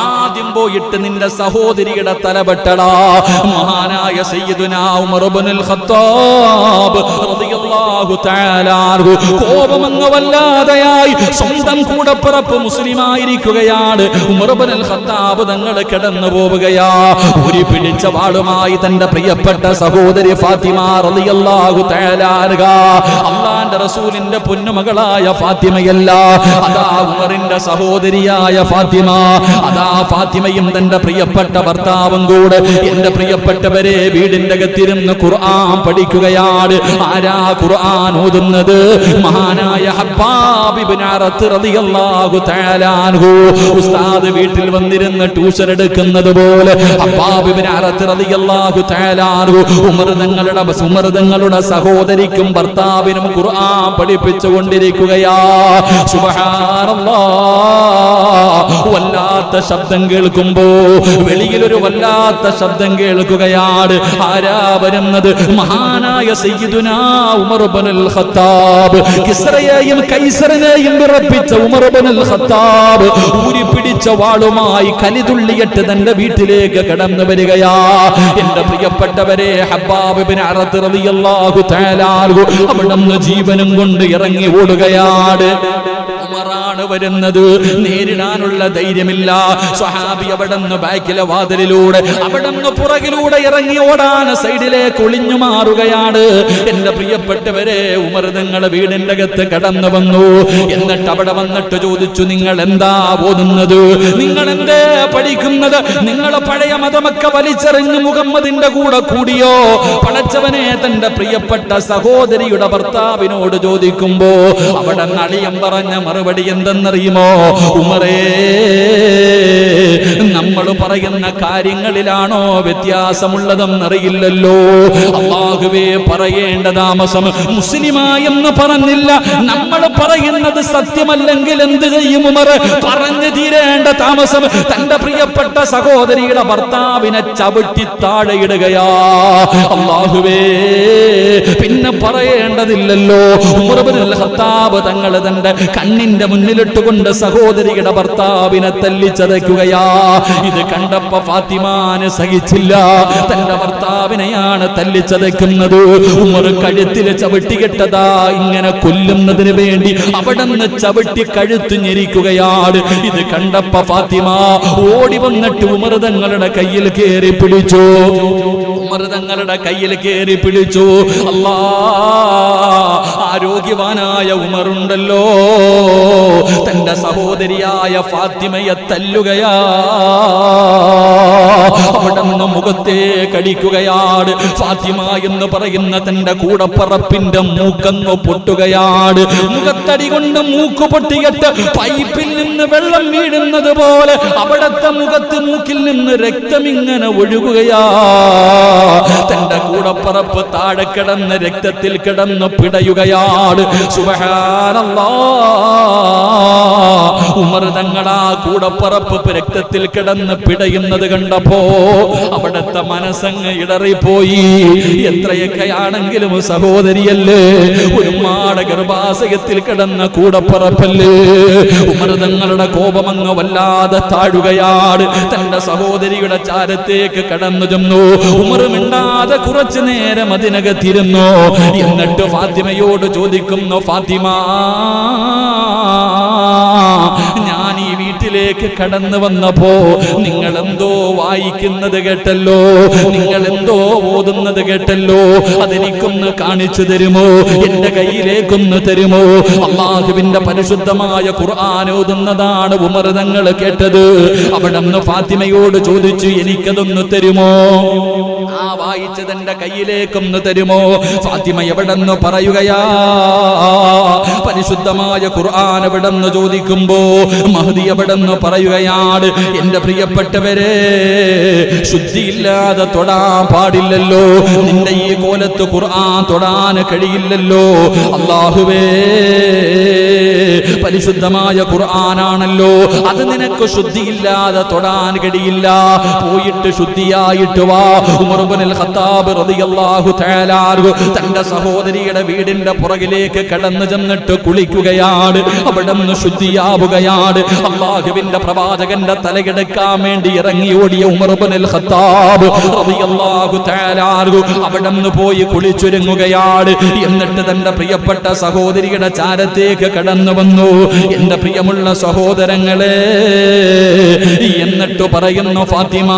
ആദ്യം പോയിട്ട് നിന്റെ സഹോദരിയുടെ തലവെട്ടടാ. മഹാനായ സയ്യിദുനാ ഉമർ ഇബ്നുൽ ഖത്താബ് റളിയല്ലാഹു റളിയല്ലാഹു തആല അൻഹു കോപമങ്ങ് വല്ലാതെയായി സ്വന്തം കൂടപ്പിറപ്പ് മുസ്ലിമായിരിക്കുകയാണ്. ഉമർ ഇബ്നുൽ ഖത്താബ് തങ്ങൾ കിടന്നു പോവുകയാ. ഒരു പിടിച്ച വാളുമായി തന്റെ പ്രിയപ്പെട്ട സഹോദരി ഫാത്തിമ റളിയല്ലാഹു തആല അൻഹ, അല്ലാഹുവിന്റെ റസൂലിന്റെ പൊന്നുമകളായ ഫാത്തിമയല്ല, അതാ ഉമറിന്റെ സഹോദരിയായ ഫാത്തിമ. അതാ ഫാത്തിമയും തന്റെ പ്രിയപ്പെട്ട ഭർത്താവും കൂടെ എന്റെ പ്രിയപ്പെട്ടവരെ വീടിന്റെ അകത്തിരുന്ന് ഖുർആൻ പഠിക്കുകയാണ്. ആരാ ഖുർആൻ ഓതുന്നത്? മഹാനായ ഹബ്ബാബ് ഇബ്നു അറത്ത് റളിയല്ലാഹു തആല അൻഹു. ഉസ്താദ് വീട്ടിൽ വന്നിരുന്ന് ട്യൂഷൻ എടുക്കുന്നത് പോലെ ഹബ്ബാബ് ഇബ്നു അറത്ത് റളിയല്ലാഹു തആല അൻഹു ഉമർ തങ്ങളുടെ സഹോദരിക്കും ഭർത്താവിനും ഖുർആൻ പഠിപ്പിച്ചു കൊണ്ടിരിക്കുകയാ. സുബ്ഹാനല്ലാഹ്, വല്ലാത്ത ശബ്ദം കേൾക്കുമ്പോ വെളിയിലൊരു വല്ലാത്ത ശബ്ദം കേൾക്കുകയാണ്. ആരാ വരുന്നത്? മഹാനായ സയ്യിദുനാ ഉമർ ഇബ്നുൽ ഖത്താബ്. കിസ്റയെയും കൈസറിനെയും വിറപ്പിച്ച ഉമർ ഇബ്നുൽ ഖത്താബ് ഊരി പിടിച്ച വാളുമായി കലിതുള്ളിയിട്ട് തന്റെ വീട്ടിലേക്ക് കടന്നു വരികയാ. എന്റെ പ്രിയപ്പെട്ടവരെ, ഹബ്ബാബ് ഇബ്നു അറത്ത് റളിയല്ലാഹു തആല അൻഹു അവിടുന്ന് ജീവനും കൊണ്ട് ഇറങ്ങി ഓടുകയാണ്. ഉമറാണ് വരുന്നത്. നേരിടാനുള്ള ധൈര്യമില്ല. സ്വഹാബി അവിടുന്ന് ബാക്കിലെ വാതിലിലൂടെ അവിടുന്ന് പുറകിലൂടെ ഇറങ്ങി ഓടാൻ സൈഡിലേക്ക് ഒളിഞ്ഞു മാറുകയാണ്. എന്റെ പ്രിയപ്പെട്ടവരെ, ഉമർ തങ്ങളുടെ വീടിന്റെ അകത്ത് കടന്നു വന്നു. എന്നിട്ട് അവിടെ വന്നിട്ട് ചോദിച്ചു, നിങ്ങൾ എന്താ ഓതുന്നത്? നിങ്ങൾ എന്തേ പഠിക്കുന്നത്? നിങ്ങൾ പഴയ മതമൊക്കെ വലിച്ചെറിഞ്ഞ് മുഹമ്മദിന്റെ കൂടെ കൂടിയോ? പടച്ചവനെ, തന്റെ പ്രിയപ്പെട്ട സഹോദരിയുടെ ഭർത്താവിനോട് ചോദിക്കുമ്പോ അവിടെ അളിയൻ പറഞ്ഞ മറുപടി എന്തെന്നറിയുമോ? ഉമറേ, നമ്മൾ പറയുന്ന കാര്യങ്ങളിലാണോ വ്യത്യാസമുള്ളതെന്നറിയില്ലല്ലോ. അല്ലാഹുവേ, പറയേണ്ട താമസം മുസ്ലിമായെന്ന് പറഞ്ഞില്ല. നമ്മൾ പറയുന്നത് സത്യമല്ലെങ്കിൽ എന്ത് ചെയ്യും ഉമർ? പറഞ്ഞു തീരേണ്ട താമസം തന്റെ പ്രിയപ്പെട്ട സഹോദരിയുടെ ഭർത്താവിനെ ചവിട്ടി താഴെയിടുകയാ. അല്ലാഹുവേ, പിന്നെ പറയേണ്ടതില്ലല്ലോ. ഉമർ ഇബ്നുൽ ഖത്താബ് തങ്ങൾ തന്റെ കണ്ണിന്റെ മുന്നിലിട്ടുകൊണ്ട് സഹോദരിയുടെ ഭർത്താവിനെ തല്ലിച്ചതയ്ക്കുകയാ. ഇത് കണ്ടപ്പോ ഫാത്തിമാന് സഹിച്ചില്ല. തന്റെ ഭർത്താവിനെയാണ് തല്ലിച്ചതയ്ക്കുന്നത്. ഉമർ കഴുത്തിൽ ചവിട്ടികെട്ടതാ ഇങ്ങനെ കൊല്ലുന്നതിന് വേണ്ടി അവിടുന്ന് ചവിട്ടി കഴുത്ത് ഞെരിക്കുകയാണ്. ഇത് കണ്ടപ്പോ ഫാത്തിമ ഓടി വന്നിട്ട് ഉമർ തങ്ങളുടെ കയ്യിൽ കയറി പിടിച്ചു. ഉമർ തങ്ങളുടെ കയ്യിൽ കയറി പിടിച്ചു. അല്ലാ, ആരോഗ്യവാനായ ഉമറുണ്ടല്ലോ, തന്റെ സഹോദരിയായ ഫാത്തിമയെ തല്ലുകയാ. അവിടുന്ന് മുഖത്തെ കടിക്കുകയാണ്. ഫാത്തിമ എന്ന് പറയുന്ന തന്റെ കൂടപ്പറപ്പിന്റെ മൂക്കങ്ങ് പൊട്ടുകയാണ്. മുഖത്തടി കൊണ്ട് മൂക്ക് പൊട്ടിയിട്ട് പൈപ്പിൽ നിന്ന് വെള്ളം വീഴുന്നത് പോലെ അവിടത്തെ മുഖത്ത് മൂക്കിൽ നിന്ന് രക്തം ഇങ്ങനെ ഒഴുകുകയാ. തന്റെ കൂടപ്പറപ്പ് താഴെ കിടന്ന് രക്തത്തിൽ കിടന്ന് പിടയുകയാണ്. സുബ്ഹാനല്ലാഹ്, ഉമർ തങ്ങളാ കൂടപ്പറപ്പ് രക്തത്തിൽ കിടന്ന് പിടയുന്നത് കണ്ടപ്പോ അവിടുത്തെ മനസ്സങ്ങ് ഇടറിപ്പോയി. എത്രയൊക്കെയാണെങ്കിലും സഹോദരിയല്ലേ, ഒരുപാട് ഗർഭാശയത്തിൽ കിടന്ന കൂടപ്പറപ്പല്ലേ. ഉമർ തങ്ങളുടെ കോപമങ്ങ് വല്ലാതെ താഴുകയാണ്. തന്റെ സഹോദരിയുടെ ചാരത്തേക്ക് കടന്നു ചെന്നു. ഉമർ മിണ്ടാതെ കുറച്ചു നേരം അതിനകത്തിരുന്നു. എന്നിട്ട് ഫാത്തിമയോട് ചോദിക്കുന്നു, ഫാത്തിമ, ഞാൻ ഈ വീട്ടിലേക്ക് കടന്നു വന്നപ്പോ നിങ്ങൾ എന്തോ വായിക്കുന്നത് കേട്ടല്ലോ, നിങ്ങൾ എന്തോ ഓതുന്നത് കേട്ടല്ലോ, അതെനിക്കൊന്ന് കാണിച്ചു തരുമോ? എന്റെ കയ്യിലേക്കൊന്ന് തരുമോ? അല്ലാഹുവിന്റെ പരിശുദ്ധമായ ഖുർആൻ ഓതുന്നതാണ് ഉമർ തങ്ങൾ കേട്ടത്. അവിടുന്ന് ഫാത്തിമയോട് ചോദിച്ചു, എനിക്കതൊന്ന് തരുമോ? ആ വായിച്ചത് എന്റെ കയ്യിലേക്കൊന്ന് തരുമോ? ഫാത്തിമ എവിടെന്ന് പറയുകയാ. പരിശുദ്ധമായ ഖുർആൻ എവിടെന്ന് ചോദിക്കുമ്പോ മഹ്ദി എവിടെന്ന് പറയുകയാണ്. എന്റെ പ്രിയപ്പെട്ടവരെ, ശുദ്ധിയില്ലാതെ തൊടാൻ പാടില്ലല്ലോ. നിന്റെ ഈ കോലത്ത് ഖുർആൻ തൊടാൻ കഴിയില്ലല്ലോ. അല്ലാഹുവേ, പരിശുദ്ധമായ ഖുർആനാണല്ലോ, അത് നിനക്ക് ശുദ്ധിയില്ലാതെ തൊടാൻ കഴിയില്ല. പോയിട്ട് ശുദ്ധിയായിട്ട് വാ. ഉമർ ഇബ്നുൽ ഖത്താബ് റളിയല്ലാഹു തആല തന്റെ സഹോദരിയുടെ വീടിന്റെ പുറകിലേക്ക് കടന്നു ചെന്നിട്ട് കുളിക്കുകയാണ്. അവിടെ നിന്ന് ശുദ്ധിയാവുകയാണ്. അല്ലാഹുവിന്റെ പ്രവാചകന്റെ തലയെടുക്കാൻ വേണ്ടി ഇറങ്ങി ഓടിയ ഉമർ ഇബ്നുൽ ഖത്താബ് റളിയല്ലാഹു തആല അവിടെ നിന്ന് പോയി കുളിച്ചൊരുങ്ങുകയാണ്. എന്നിട്ട് തന്റെ പ്രിയപ്പെട്ട സഹോദരിയുടെ ചാരത്തേക്ക് കടന്നു വന്നു. എന്റെ പ്രിയമുള്ള സഹോദരങ്ങളെ, എന്നിട്ട് പറയുന്നു, ഫാത്തിമ,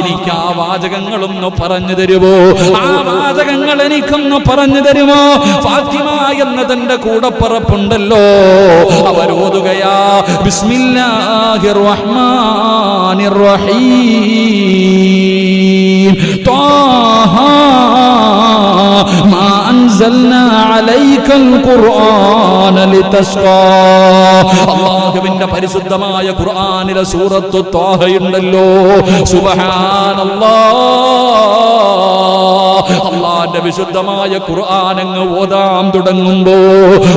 എനിക്ക് ആ വാചകങ്ങളൊന്ന് പറഞ്ഞു തരുമോ? ആ വാചകങ്ങൾ എനിക്കൊന്ന് പറഞ്ഞു തരുമോ? ഫാത്തിമ എന്നതിന്റെ കൂടപ്പറപ്പുണ്ടല്ലോ, അവരോതുകയാ, ബിസ്മില്ലാഹിർ റഹ്മാനിർ റഹീം, ത്വാഹ മാ അൻസൽനാ അലൈക്കൽ ഖുർആന ലിതസ്ഖാ. അല്ലാഹുവിന്റെ പരിശുദ്ധമായ ഖുർആനിലെ സൂറത്തു ത്വാഹയുണ്ടല്ലോ, സുബ്ഹാനല്ലാഹ്, അല്ലാഹുവിന്റെ വിശുദ്ധമായ ഖുർആൻ അങ്ങ് ഓതാൻ തുടങ്ങുമ്പോ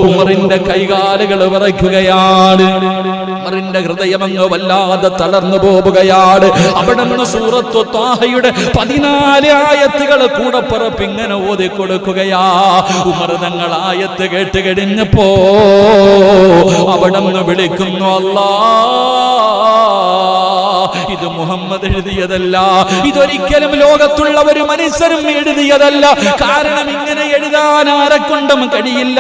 ഉമറിന്റെ കൈകാലുകൾ വിറയ്ക്കുകയാണ്. ഉമറിന്റെ ഹൃദയം അങ്ങ് വല്ലാതെ തളർന്നു പോവുകയാണ്. അവിടെ നിന്ന് സൂറത്തു ത്വാഹയുടെ 14 ആയത്തുകൾ കൂടപ്പുറപ്പ് ഇങ്ങനെ ഓതി കൊടുക്കുകയാ. ഉമർ തങ്ങൾ ആയത്ത് കേട്ട് കഴിഞ്ഞപ്പോ അവിടെ നിന്ന് വിളിക്കുന്നു, അല്ലാഹ്, ഇത് മുഹമ്മദ് എഴുതിയതല്ല, ഇതൊരിക്കലും ലോകത്തുള്ള ഒരു മനുഷ്യരും എഴുതിയതല്ല. കാരണം ഇങ്ങനെ എഴുതാൻ ആരെക്കൊണ്ടും കഴിയില്ല.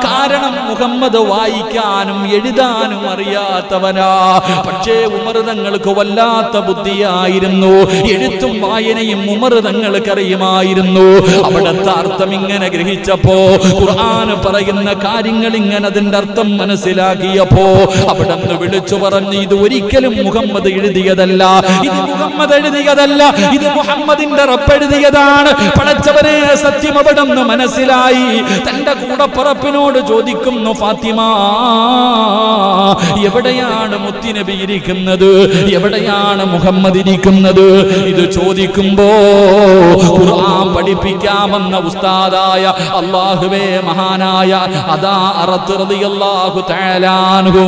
കാരണം മുഹമ്മദ് വായിക്കാനും എഴുതാനും അറിയാത്തവനാ. പക്ഷേ ഉമർ തങ്ങൾക്ക് വല്ലാത്ത ബുദ്ധിയായിരുന്നു. എഴുത്തും വായനയും ഉമർ തങ്ങൾക്ക് അറിയുമായിരുന്നു. അവിടുത്തെ അർത്ഥം ഇങ്ങനെ ഗ്രഹിച്ചപ്പോ, ഖുർആൻ പറയുന്ന കാര്യങ്ങൾ ഇങ്ങനെ അതിന്റെ അർത്ഥം മനസ്സിലാക്കിയപ്പോ അവിടെ നിന്ന് വിളിച്ചു പറഞ്ഞു, ഇത് ഒരിക്കലും മുഹമ്മദ് എഴുതിയതല്ല, ഇത് മുഹമ്മദ് എഴുതിയതല്ല, ഇത് മുഹമ്മദിന്റെ റബ്ബ് എഴുതിയതാണ്. പടച്ചവനെ, സത്യം അവിടെ നിന്ന് മനസ്സിലായി. തന്റെ കൂടപ്പുറപ്പിനോട് ചോദിക്കുന്നു, ഫാത്തിമ, എവിടെയാണ് മുത്തുനബി ഇരിക്കുന്നത്? എവിടെയാണ് മുഹമ്മദ് ഇരിക്കുന്നത്? ഇത് ചോദിക്കുമ്പോ ഖുർആൻ പഠിപ്പിക്കാമെന്ന ഉസ്താദായ അല്ലാഹുവേ മഹാനായ അദാ അറത്ത് റളിയല്ലാഹു തആല അൻഹു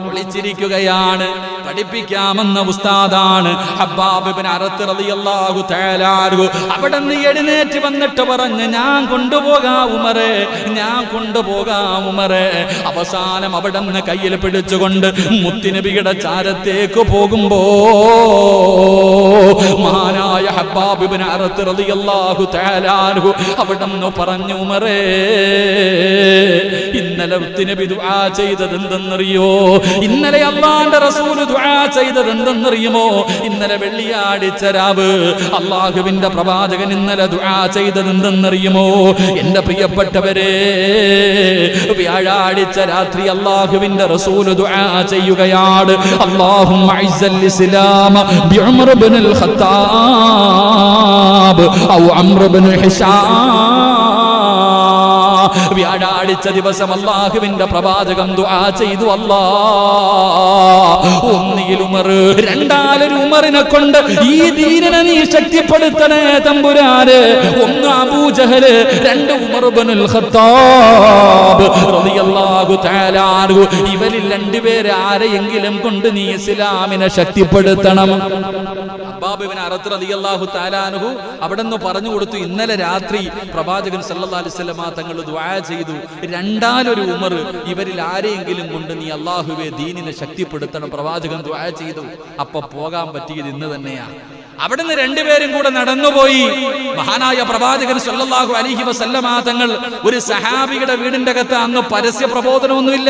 വിളിച്ചിരിക്കുകയാണ്. പഠിപ്പിക്കാമെന്ന ഉസ്താദാണ് ഹബ്ബാബ് ഇബ്നു അറത്ത് റളിയല്ലാഹു തആല അൻഹു. അവിടെ നിന്ന് എഴുന്നേറ്റ് വന്നിട്ട് പറഞ്ഞു, ഞാൻ കൊണ്ടുപോകാം ഉമറേ, ഞാൻ കൊണ്ടുപോകാം ഉമറേ. അവസാനം അവിടെ നിന്ന് കയ്യിൽ പിടിച്ചുകൊണ്ട് മുത്തുനബിയുടെ ചാരത്തേക്ക് പോകുമ്പോ മഹാനായ ഹബ്ബാബ് ഇബ്നു അറത്ത് റളിയല്ലാഹു തആല അൻഹു അവിടെ നിന്ന് പറഞ്ഞു, ഉമറേ, ഇന്നലെ മുത്തുനബി ദുആ ചെയ്തത് എന്തെന്നറിയോ? ഇന്നലെ അല്ലാഹുവിന്റെ റസൂൽ ദുആ ചെയ്തത് എന്തെന്നറിയുമോ? ഇന്നലെ വെള്ളിയാഴ്ച രാവ് അല്ലാഹുവിന്റെ പ്രവാചകൻ ഇന്നലെ ദുആ ചെയ്തത് എന്തെന്നറിയുമോ? എന്റെ പ്രിയപ്പെട്ടവരെ, വ്യാഴാഴ്ച രാത്രി അല്ലാഹുവിന്റെ റസൂൽ ദുആ ചെയ്യുകയാണ്, അല്ലാഹുമ്മ ഇസ്സൽ ഇസ്ലാമ ബിഉമർ ഇബ്നുൽ ഖത്താബ് ഔ അംർ ഇബ്നു ഹിശാം. വ്യാഴാഴ്ച ദിവസം അല്ലാഹുവിന്റെ പ്രവാചകൻ ദുആ ചെയ്തു, അല്ലാഹ്, ഒന്നിൽ ഉമർ, രണ്ടാലൊരു ഉമറിനെ കൊണ്ട് ഈ ദീനിനെ നീ ശക്തിപ്പെടുത്തണേ തമ്പുരാനെ. ഒന്ന് അബൂജഹല്, രണ്ട് ഉമർ ഇബ്നുൽ ഖത്താബ് റളിയല്ലാഹു തആല അൻഹു. ഇവരിൽ രണ്ടുപേരെ ആരെയെങ്കിലും കൊണ്ട് നീ ഇസ്ലാമിനെ ശക്തിപ്പെടുത്തണം. ഹബ്ബാബ് ഇബ്നു അറത്ത് റളിയല്ലാഹു തആല അൻഹു അവിടെ നിന്ന് പറഞ്ഞു കൊടുത്തു, ഇന്നലെ രാത്രി പ്രവാചകൻ സല്ലല്ലാഹു അലൈഹി വസല്ലമ തങ്ങൾ ദുആ ചെയ്തു, രണ്ടാലൊരു ഉമർ, ഇവരിൽ ആരെയെങ്കിലും കൊണ്ട് നീ അല്ലാഹുവേ ദീനിനെ ശക്തിപ്പെടുത്തണം. പ്രവാചകൻ ദുആ ചെയ്തു. അപ്പൊ പോകാൻ പറ്റിയത് ഇന്ന് തന്നെയാ. അവിടുന്ന് രണ്ടുപേരും കൂടെ നടന്നുപോയി. മഹാനായ പ്രവാചകൻ സല്ലല്ലാഹു അലൈഹി വസല്ലമ തങ്ങൾ ഒരു സഹാബിയുടെ വീടിന്റെ അകത്ത്, അന്ന് പരസ്യ പ്രബോധനമൊന്നുമില്ല.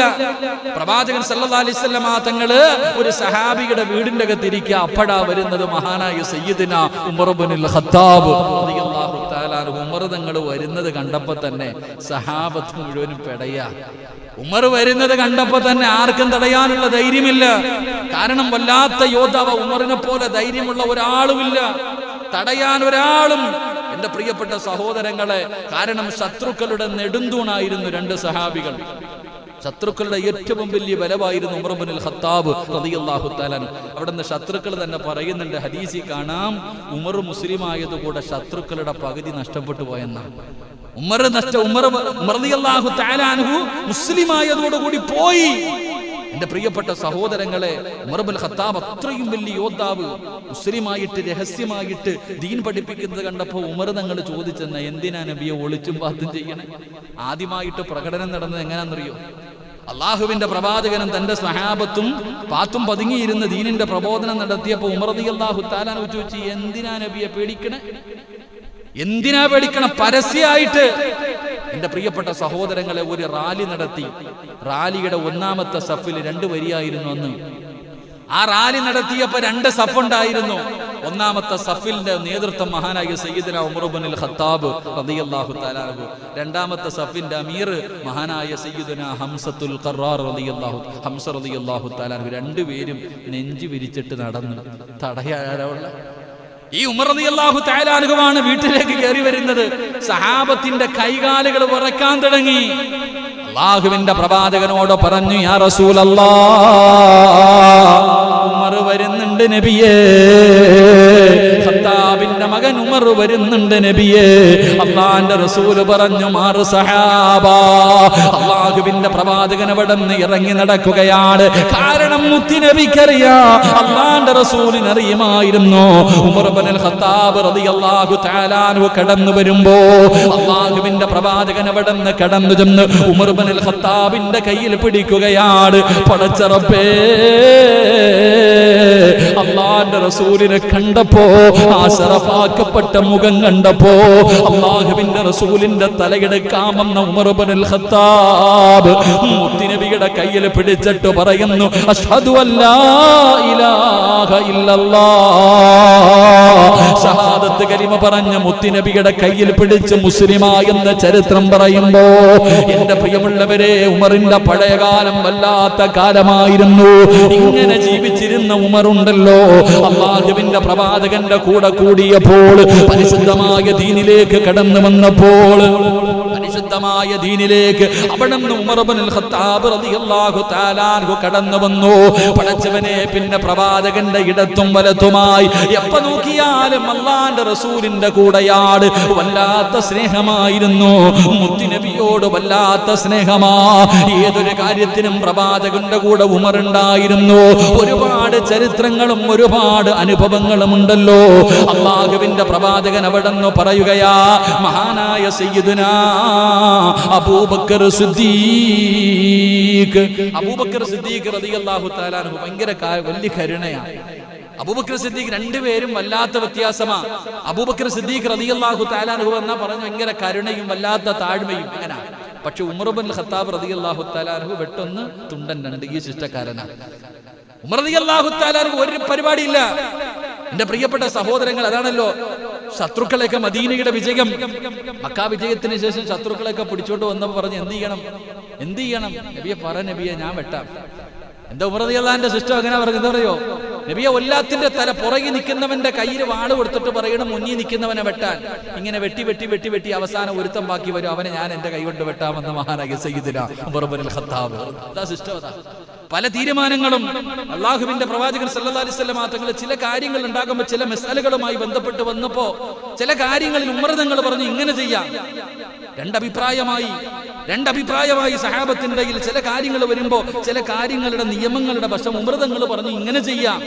പ്രവാചകൻ സല്ലല്ലാഹു അലൈഹി വസല്ലമ തങ്ങള് ഒരു സഹാബിയുടെ വീടിന്റെ അകത്ത് ഇരിക്കുക. അപ്പോഴാ വരുന്നത് മഹാനായ സയ്യിദുന ഉമർ ഇബ്നുൽ ഖത്താബ് റളിയല്ലാഹു തആല അൻഹു. ഉമർ തങ്ങൾ വരുന്നത് കണ്ടപ്പോ തന്നെ സഹാബത്ത് മുഴുവനും പെടയാ. ഉമർ വരുന്നത് കണ്ടപ്പോ തന്നെ ആർക്കും തടയാനുള്ള ധൈര്യമില്ല. കാരണം വല്ലാത്ത യോദ്ധാവ്, ഉമറിനെ പോലെ ധൈര്യമുള്ള ഒരാളുമില്ല, തടയാൻ ഒരാളും. എന്റെ പ്രിയപ്പെട്ട സഹോദരങ്ങളെ, കാരണം ശത്രുക്കളുടെ നെടുന്തൂണായിരുന്നു രണ്ട് സഹാബികൾ. ശത്രുക്കളുടെ ഏറ്റവും വലിയ ബലമായിരുന്നു ഉമർ ഇബ്നുൽ ഖത്താബ് റളിയല്ലാഹു തആല. അവിടുന്ന് ശത്രുക്കൾ തന്നെ പറയുന്നുണ്ട്, ഹദീസിൽ കാണാം, ഉമർ മുസ്ലിം ആയതുകൂടെ ശത്രുക്കളുടെ പകുതി നഷ്ടപ്പെട്ടു പോയെന്നാണ്. ഉമർ റളിയല്ലാഹു തആല അൻഹു മുസ്ലിമായതോടുകൂടി പോയി. എന്റെ പ്രിയപ്പെട്ട സഹോദരങ്ങളെ, ഉമർ ഇബ്നുൽ ഖത്താബ് അത്രയും വലിയ യോദ്ധാവ്, മുസ്ലിമായിട്ട് രഹസ്യമായിട്ട് ദീൻ പഠിപ്പിക്കുന്നത് കണ്ടപ്പോൾ ഉമർ തങ്ങൾ ചോദിച്ചെന്ന എന്തിനാ നബിയെ ഒളിച്ചും പാത്തും ചെയ്യണേ? ആദ്യമായിട്ട് പ്രകടനം നടന്നത് എങ്ങനെയാണെന്നറിയോ? അള്ളാഹുവിന്റെ പ്രവാചകനും തന്റെ സ്വഹാബത്തും പാത്തും പതുങ്ങിയിരുന്ന് ദീനിന്റെ പ്രബോധനം നടത്തിയപ്പോൾ ഉമർ റളിയല്ലാഹു തആല അൻഹു ചോദിച്ചു, എന്തിനാ നബിയെ പേടിക്കണേ? എന്തിനാ പേടിക്കണം? പരസ്യമായിട്ട്. എന്റെ പ്രിയപ്പെട്ട സഹോദരങ്ങളെ, ഒരു റാലി നടത്തി. റാലിയുടെ ഒന്നാമത്തെ സഫിൽ 2 വരിയായിരുന്നു അന്ന്. ആ റാലി നടത്തിയപ്പോ 2 സഫ് ഉണ്ടായിരുന്നു. ഒന്നാമത്തെ സഫിന്റെ നേതൃത്വം മഹാനായ സയ്യിദുനാ ഉമർ ഇബ്നുൽ ഖത്താബ് റളിയല്ലാഹു തആല അൻഹു. രണ്ടാമത്തെ സഫിന്റെ അമീർ മഹാനായ സയ്യിദുനാ ഹംസത്തുൽ ഖറാർ റളിയല്ലാഹു തആല അൻഹു. 2 പേരും നെഞ്ചു വിരിച്ചിട്ട് നടന്നു. തടയാനുള്ള ഈ ഉമർ റളിയല്ലാഹു തആല അൻഹുവാണ് വീട്ടിലേക്ക് കയറി വരുന്നത്. സഹാബത്തിന്റെ കൈകാലുകൾ വിറക്കാൻ തുടങ്ങി. അല്ലാഹുവിന്റെ പ്രവാചകനോട് പറഞ്ഞു, യാ റസൂലല്ലാഹ്, ഉമർ വരുന്നുണ്ട് നബിയേ. ഖത്താബിന്റെ മകൻ ഉമർ വരുന്നുണ്ട് നബിയേ. അല്ലാഹുവിന്റെ റസൂൽ പറഞ്ഞു, മാറു സഹാബാ. അല്ലാഹുവിന്റെ പ്രവാചകൻ അവിടുന്ന് ഇറങ്ങി നടക്കുകയാണ്. കാരണം മുത്തുനബിക്കറിയാം, അല്ലാഹുവിന്റെ റസൂലിന് അറിയുമായിരുന്നു ഉമർ ഇബ്നുൽ ഖത്താബ് റളിയല്ലാഹു തആല അൻഹു കടന്നു വരുമ്പോ അല്ലാഹുവിന്റെ പ്രവാചകൻ അവിടുന്ന് കടന്നു ചെന്ന് ഉമർ ഇബ്നുൽ ഖത്താബിന്റെ കയ്യിൽ പിടിക്കുകയാണ്. പടച്ച റബ്ബേ, അല്ലാഹുവിന്റെ റസൂലിനെ കണ്ടപ്പോ, ആ ശറഫാക്കപ്പെട്ട മുഖം കണ്ടപ്പോ, അല്ലാഹുവിന്റെ റസൂലിന്റെ തലയെടുക്കാമെന്ന ഉമർ ഇബ്നുൽ ഖത്താബ് മുത്തുനബിയുടെ കയ്യിൽ പിടിച്ചിട്ട് പറയുന്നു, അഷ്ഹദു അല്ലാ ഇലാഹ ഇല്ലല്ലാഹ്. ഷഹാദത്ത് കലിമ പറഞ്ഞ മുത്തുനബിയുടെ കയ്യിൽ പിടിച്ച് മുസ്ലിമായെന്ന ചരിത്രം പറയുമ്പോ, എന്റെ പ്രിയമുള്ളവരെ, ഉമറിന്റെ പഴയകാലം വല്ലാത്ത കാലമായിരുന്നു. ഇങ്ങനെ ജീവിച്ചിരുന്ന ഉമറുണ്ടല്ലോ, അല്ലാഹുവിന്റെ പ്രവാചകന്റെ കൂടെ കൂടിയപ്പോൾ, പരിശുദ്ധമായ ദീനിലേക്ക് കടന്നു വന്നപ്പോൾ, പരിശുദ്ധമായ ദീനിലേക്ക് അവിടുന്ന് ഉമർ ഇബ്നുൽ ഖത്താബ് റളിയല്ലാഹു തആല അൻഹു കടന്നു വന്നു. പടച്ചവനെ, പിന്നെ പ്രവാചകന്റെ ഇടത്തും വലത്തുമായി എപ്പോ നോക്കിയാലും അല്ലാഹുവിന്റെ റസൂലിന്റെ കൂടെയാണ്. വല്ലാത്ത സ്നേഹമായിരുന്നു മുത്തുനബിയോട്, വല്ലാത്ത സ്നേഹമാ. ഏതൊരു കാര്യത്തിനും പ്രവാചകന്റെ കൂടെ ഉമർ ഉണ്ടായിരുന്നു. ഒരുപാട് ചരിത്രങ്ങളും ഒരുപാട് അനുഭവങ്ങളും ഉണ്ടല്ലോ. അല്ലാഹുവിന്റെ പ്രവാചകൻ അവിടുന്ന് പറയുകയാ, മഹാനായ സയ്യിദുനാ അബൂബക്കർ സിദ്ദീഖ് റളിയല്ലാഹു തആല അൻഹു ഭയങ്കര വലിയ കരുണയാണ്. അബൂബക്കർ സിദ്ദീഖ്, 2 പേരും വല്ലാത്ത വ്യത്യാസമാ. അബൂബക്കർ സിദ്ദീഖ് റളിയല്ലാഹു തആല അൻഹു എന്നാ പറഞ്ഞു ഭയങ്കര കരുണയും വല്ലാത്ത താഴ്മയും അങ്ങനെ. പക്ഷെ ഉമർ ഇബ്നുൽ ഖത്താബ് റളിയല്ലാഹു തആല അൻഹു വെട്ടൊന്ന് തുണ്ടൻ 2 ഈ ശിഷ്ടക്കാരനാണ്. ഉമർ റളിയല്ലാഹു തആല അൻഹു ഒരു പരിപാടിയില്ല. എന്റെ പ്രിയപ്പെട്ട സഹോദരങ്ങൾ, അതാണല്ലോ ശത്രുക്കളെയൊക്കെ മദീനയുടെ വിജയം, മക്ക വിജയത്തിന് ശേഷം ശത്രുക്കളെയൊക്കെ പിടിച്ചോണ്ട് വന്നപ്പോൾ പറഞ്ഞു, എന്ത് ചെയ്യണം നബിയെ? പറ നബിയെ, ഞാൻ വെട്ടാം. എന്താ ഉമർ റളിയല്ലാഹുവിന്റെ സിസ്റ്റം അങ്ങനെ പറഞ്ഞു? എന്താ പറയോ? നബിയെ, എല്ലാത്തിന്റെ തല പുറകെ നിൽക്കുന്നവന്റെ കയ്യിൽ വാള് കൊടുത്തിട്ട് പറയണം മുന്നിൽ നിൽക്കുന്നവനെ വെട്ടാൻ. ഇങ്ങനെ വെട്ടി വെട്ടി വെട്ടി വെട്ടി അവസാനം ഒരുത്തം ബാക്കി വരും, അവനെ ഞാൻ എന്റെ കൈ കൊണ്ട് വെട്ടാമെന്ന് മഹാനായ സയ്യിദുനാ ഉമർ ഇബ്നുൽ ഖത്താബ്. അതാ സിസ്റ്റം. അതാ പല തീരുമാനങ്ങളും അല്ലാഹുവിന്റെ പ്രവാചകൻ സല്ലല്ലാഹു അലൈഹി വസല്ലം തങ്ങൾ ചില കാര്യങ്ങൾ ഉണ്ടാകുമ്പോൾ, ചില മസാലകളുമായി ബന്ധപ്പെട്ട് വന്നപ്പോ ചില കാര്യങ്ങളിൽ ഉമർ തങ്ങൾ പറഞ്ഞു ഇങ്ങനെ ചെയ്യാം. രണ്ടഭിപ്രായമായി സഹാബത്തിന്റെ ഇടയിൽ ചില കാര്യങ്ങൾ വരുമ്പോ ചില കാര്യങ്ങളുടെ നിയമങ്ങളുടെ വശം ഉമർ തങ്ങൾ പറഞ്ഞു ഇങ്ങനെ ചെയ്യാം.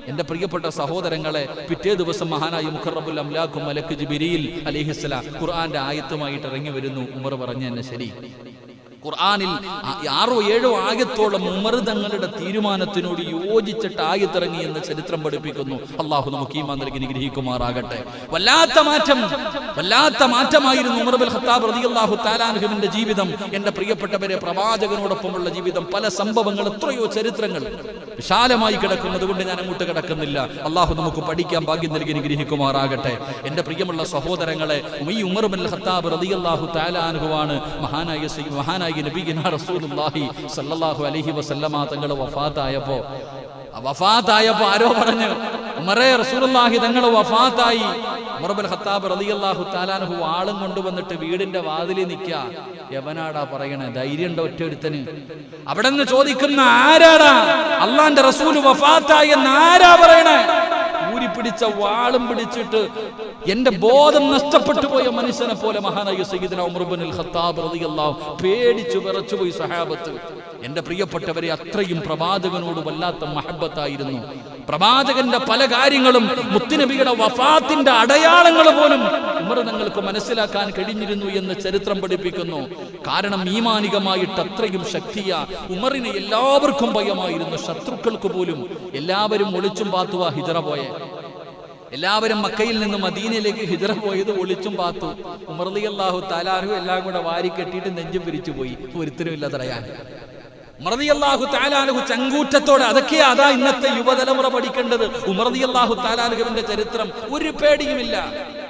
എന്റെ പ്രിയപ്പെട്ട സഹോദരങ്ങളെ, പിറ്റേ ദിവസം മഹാനായ മുഖറബുൽ അംലാഖ് മലക്ക് ജിബ്രീൽ അലൈഹിസ്സലാം ഖുർആന്റെ ആയത്തുമായിട്ട് ഇറങ്ങി വരുന്നു. ഉമർ പറഞ്ഞു എന്നെ ശരി. ഖുർആനിൽ 6-7 ആയത്തോളം ഉമർ തങ്ങളുടെ തീരുമാനത്തിനോട് യോജിച്ചിട്ട് ആയത്തിറങ്ങി എന്ന് ചരിത്രം പഠിപ്പിക്കുന്നു. അള്ളാഹു നമുക്ക് ഈമാൻ നൽകി അനുഗ്രഹിക്കുമാറാകട്ടെ. വല്ലാത്ത മാറ്റമായിരുന്നു ഉമർ ഇബ്നുൽ ഖത്താബ് റളിയല്ലാഹു തആല അൻഹുവിന്റെ ജീവിതം. എന്റെ പ്രിയപ്പെട്ടവരെ, പ്രവാചകനോടൊപ്പമുള്ള ജീവിതം, പല സംഭവങ്ങൾ, എത്രയോ ചരിത്രങ്ങൾ വിശാലമായി കിടക്കുന്നത് കൊണ്ട് ഞാൻ അങ്ങോട്ട് കിടക്കുന്നില്ല. അള്ളാഹു നമുക്ക് പഠിക്കാൻ ഭാഗ്യം നൽകി അനുഗ്രഹിക്കുമാറാകട്ടെ. എന്റെ പ്രിയമുള്ള സഹോദരങ്ങളെ, ഈ ഉമർ ഇബ്നുൽ ഖത്താബ് റളിയല്ലാഹു തആല അൻഹുവാണ് മഹാനായ നബിയിനാ റസൂലുള്ളാഹി സ്വല്ലല്ലാഹു അലൈഹി വസല്ലമ തങ്ങൾ വഫാത്തായപ്പോ ആരോ പറഞ്ഞു, ഉമറേ, റസൂലുള്ളാഹി തങ്ങൾ വഫാത്തായി. ഉമർ ഇബ്നുൽ ഖത്താബ് റളിയല്ലാഹു തആല അൻഹു ആളും കൊണ്ടുവന്നിട്ട് വീടിന്റെ വാതിലിൽ നിൽക്കുക. എവനാടാ പറയണേ? ധൈര്യം ഉണ്ടോ ഒറ്റൊരുത്തന്? അവിടെ നിന്ന് ചോദിക്കുന്ന ആരാടാ? അള്ളാന്റെ റസൂൽ വഫാത്തായി എന്ന് ആരാ പറയണേ? ഊരി പിടിച്ച വാളും പിടിച്ചിട്ട് എന്റെ ബോധം നഷ്ടപ്പെട്ടു പോയ മനുഷ്യനെ പോലെ മഹാനായ സയ്യിദുനാ ഉമർ ഇബ്നുൽ ഖത്താബ് റളിയല്ലാഹു പേടിച്ചു വിറച്ചുപോയി സഹാബത്ത്. എന്റെ പ്രിയപ്പെട്ടവരെ, അത്രയും പ്രവാചകനോട് വല്ലാത്ത മഹബത്തായിരുന്നു. പ്രവാചകന്റെ പല കാര്യങ്ങളും, മുത്തുനബിയുടെ വഫാത്തിന്റെ അടയാളങ്ങൾ പോലും ഉമർ തങ്ങൾക്ക് മനസ്സിലാക്കാൻ കഴിഞ്ഞിരുന്നു എന്ന് ചരിത്രം പഠിപ്പിക്കുന്നു. കാരണം ഈമാനികമായിട്ട് അത്രയും ശക്തിയ ഉമറിനെ എല്ലാവർക്കും ഭയമായിരുന്നു, ശത്രുക്കൾക്ക് പോലും. എല്ലാവരും ഒളിച്ചും പാത്തുവാ ഹിജറ പോയെ. എല്ലാവരും മക്കയിൽ നിന്ന് മദീനയിലേക്ക് ഹിജറ പോയത് ഒളിച്ചും പാത്തു. ഉമർ റളിയല്ലാഹു തആല അൻഹു എല്ലാം കൂടെ വാരി കെട്ടിയിട്ട് നെഞ്ചും പിരിച്ചു പോയി, ഒരുത്തരുമില്ല തടയാൻ. ഉമർ റളിയല്ലാഹു തആല അൻഹു ചങ്കൂറ്റത്തോടെ, അതാ ഇന്നത്തെ യുവതലമുറ പഠിക്കേണ്ടത്. ഉമർ റളിയല്ലാഹു തആല അൻഹുവിന്റെ ചരിത്രം, ഒരു പേടിയുമില്ല.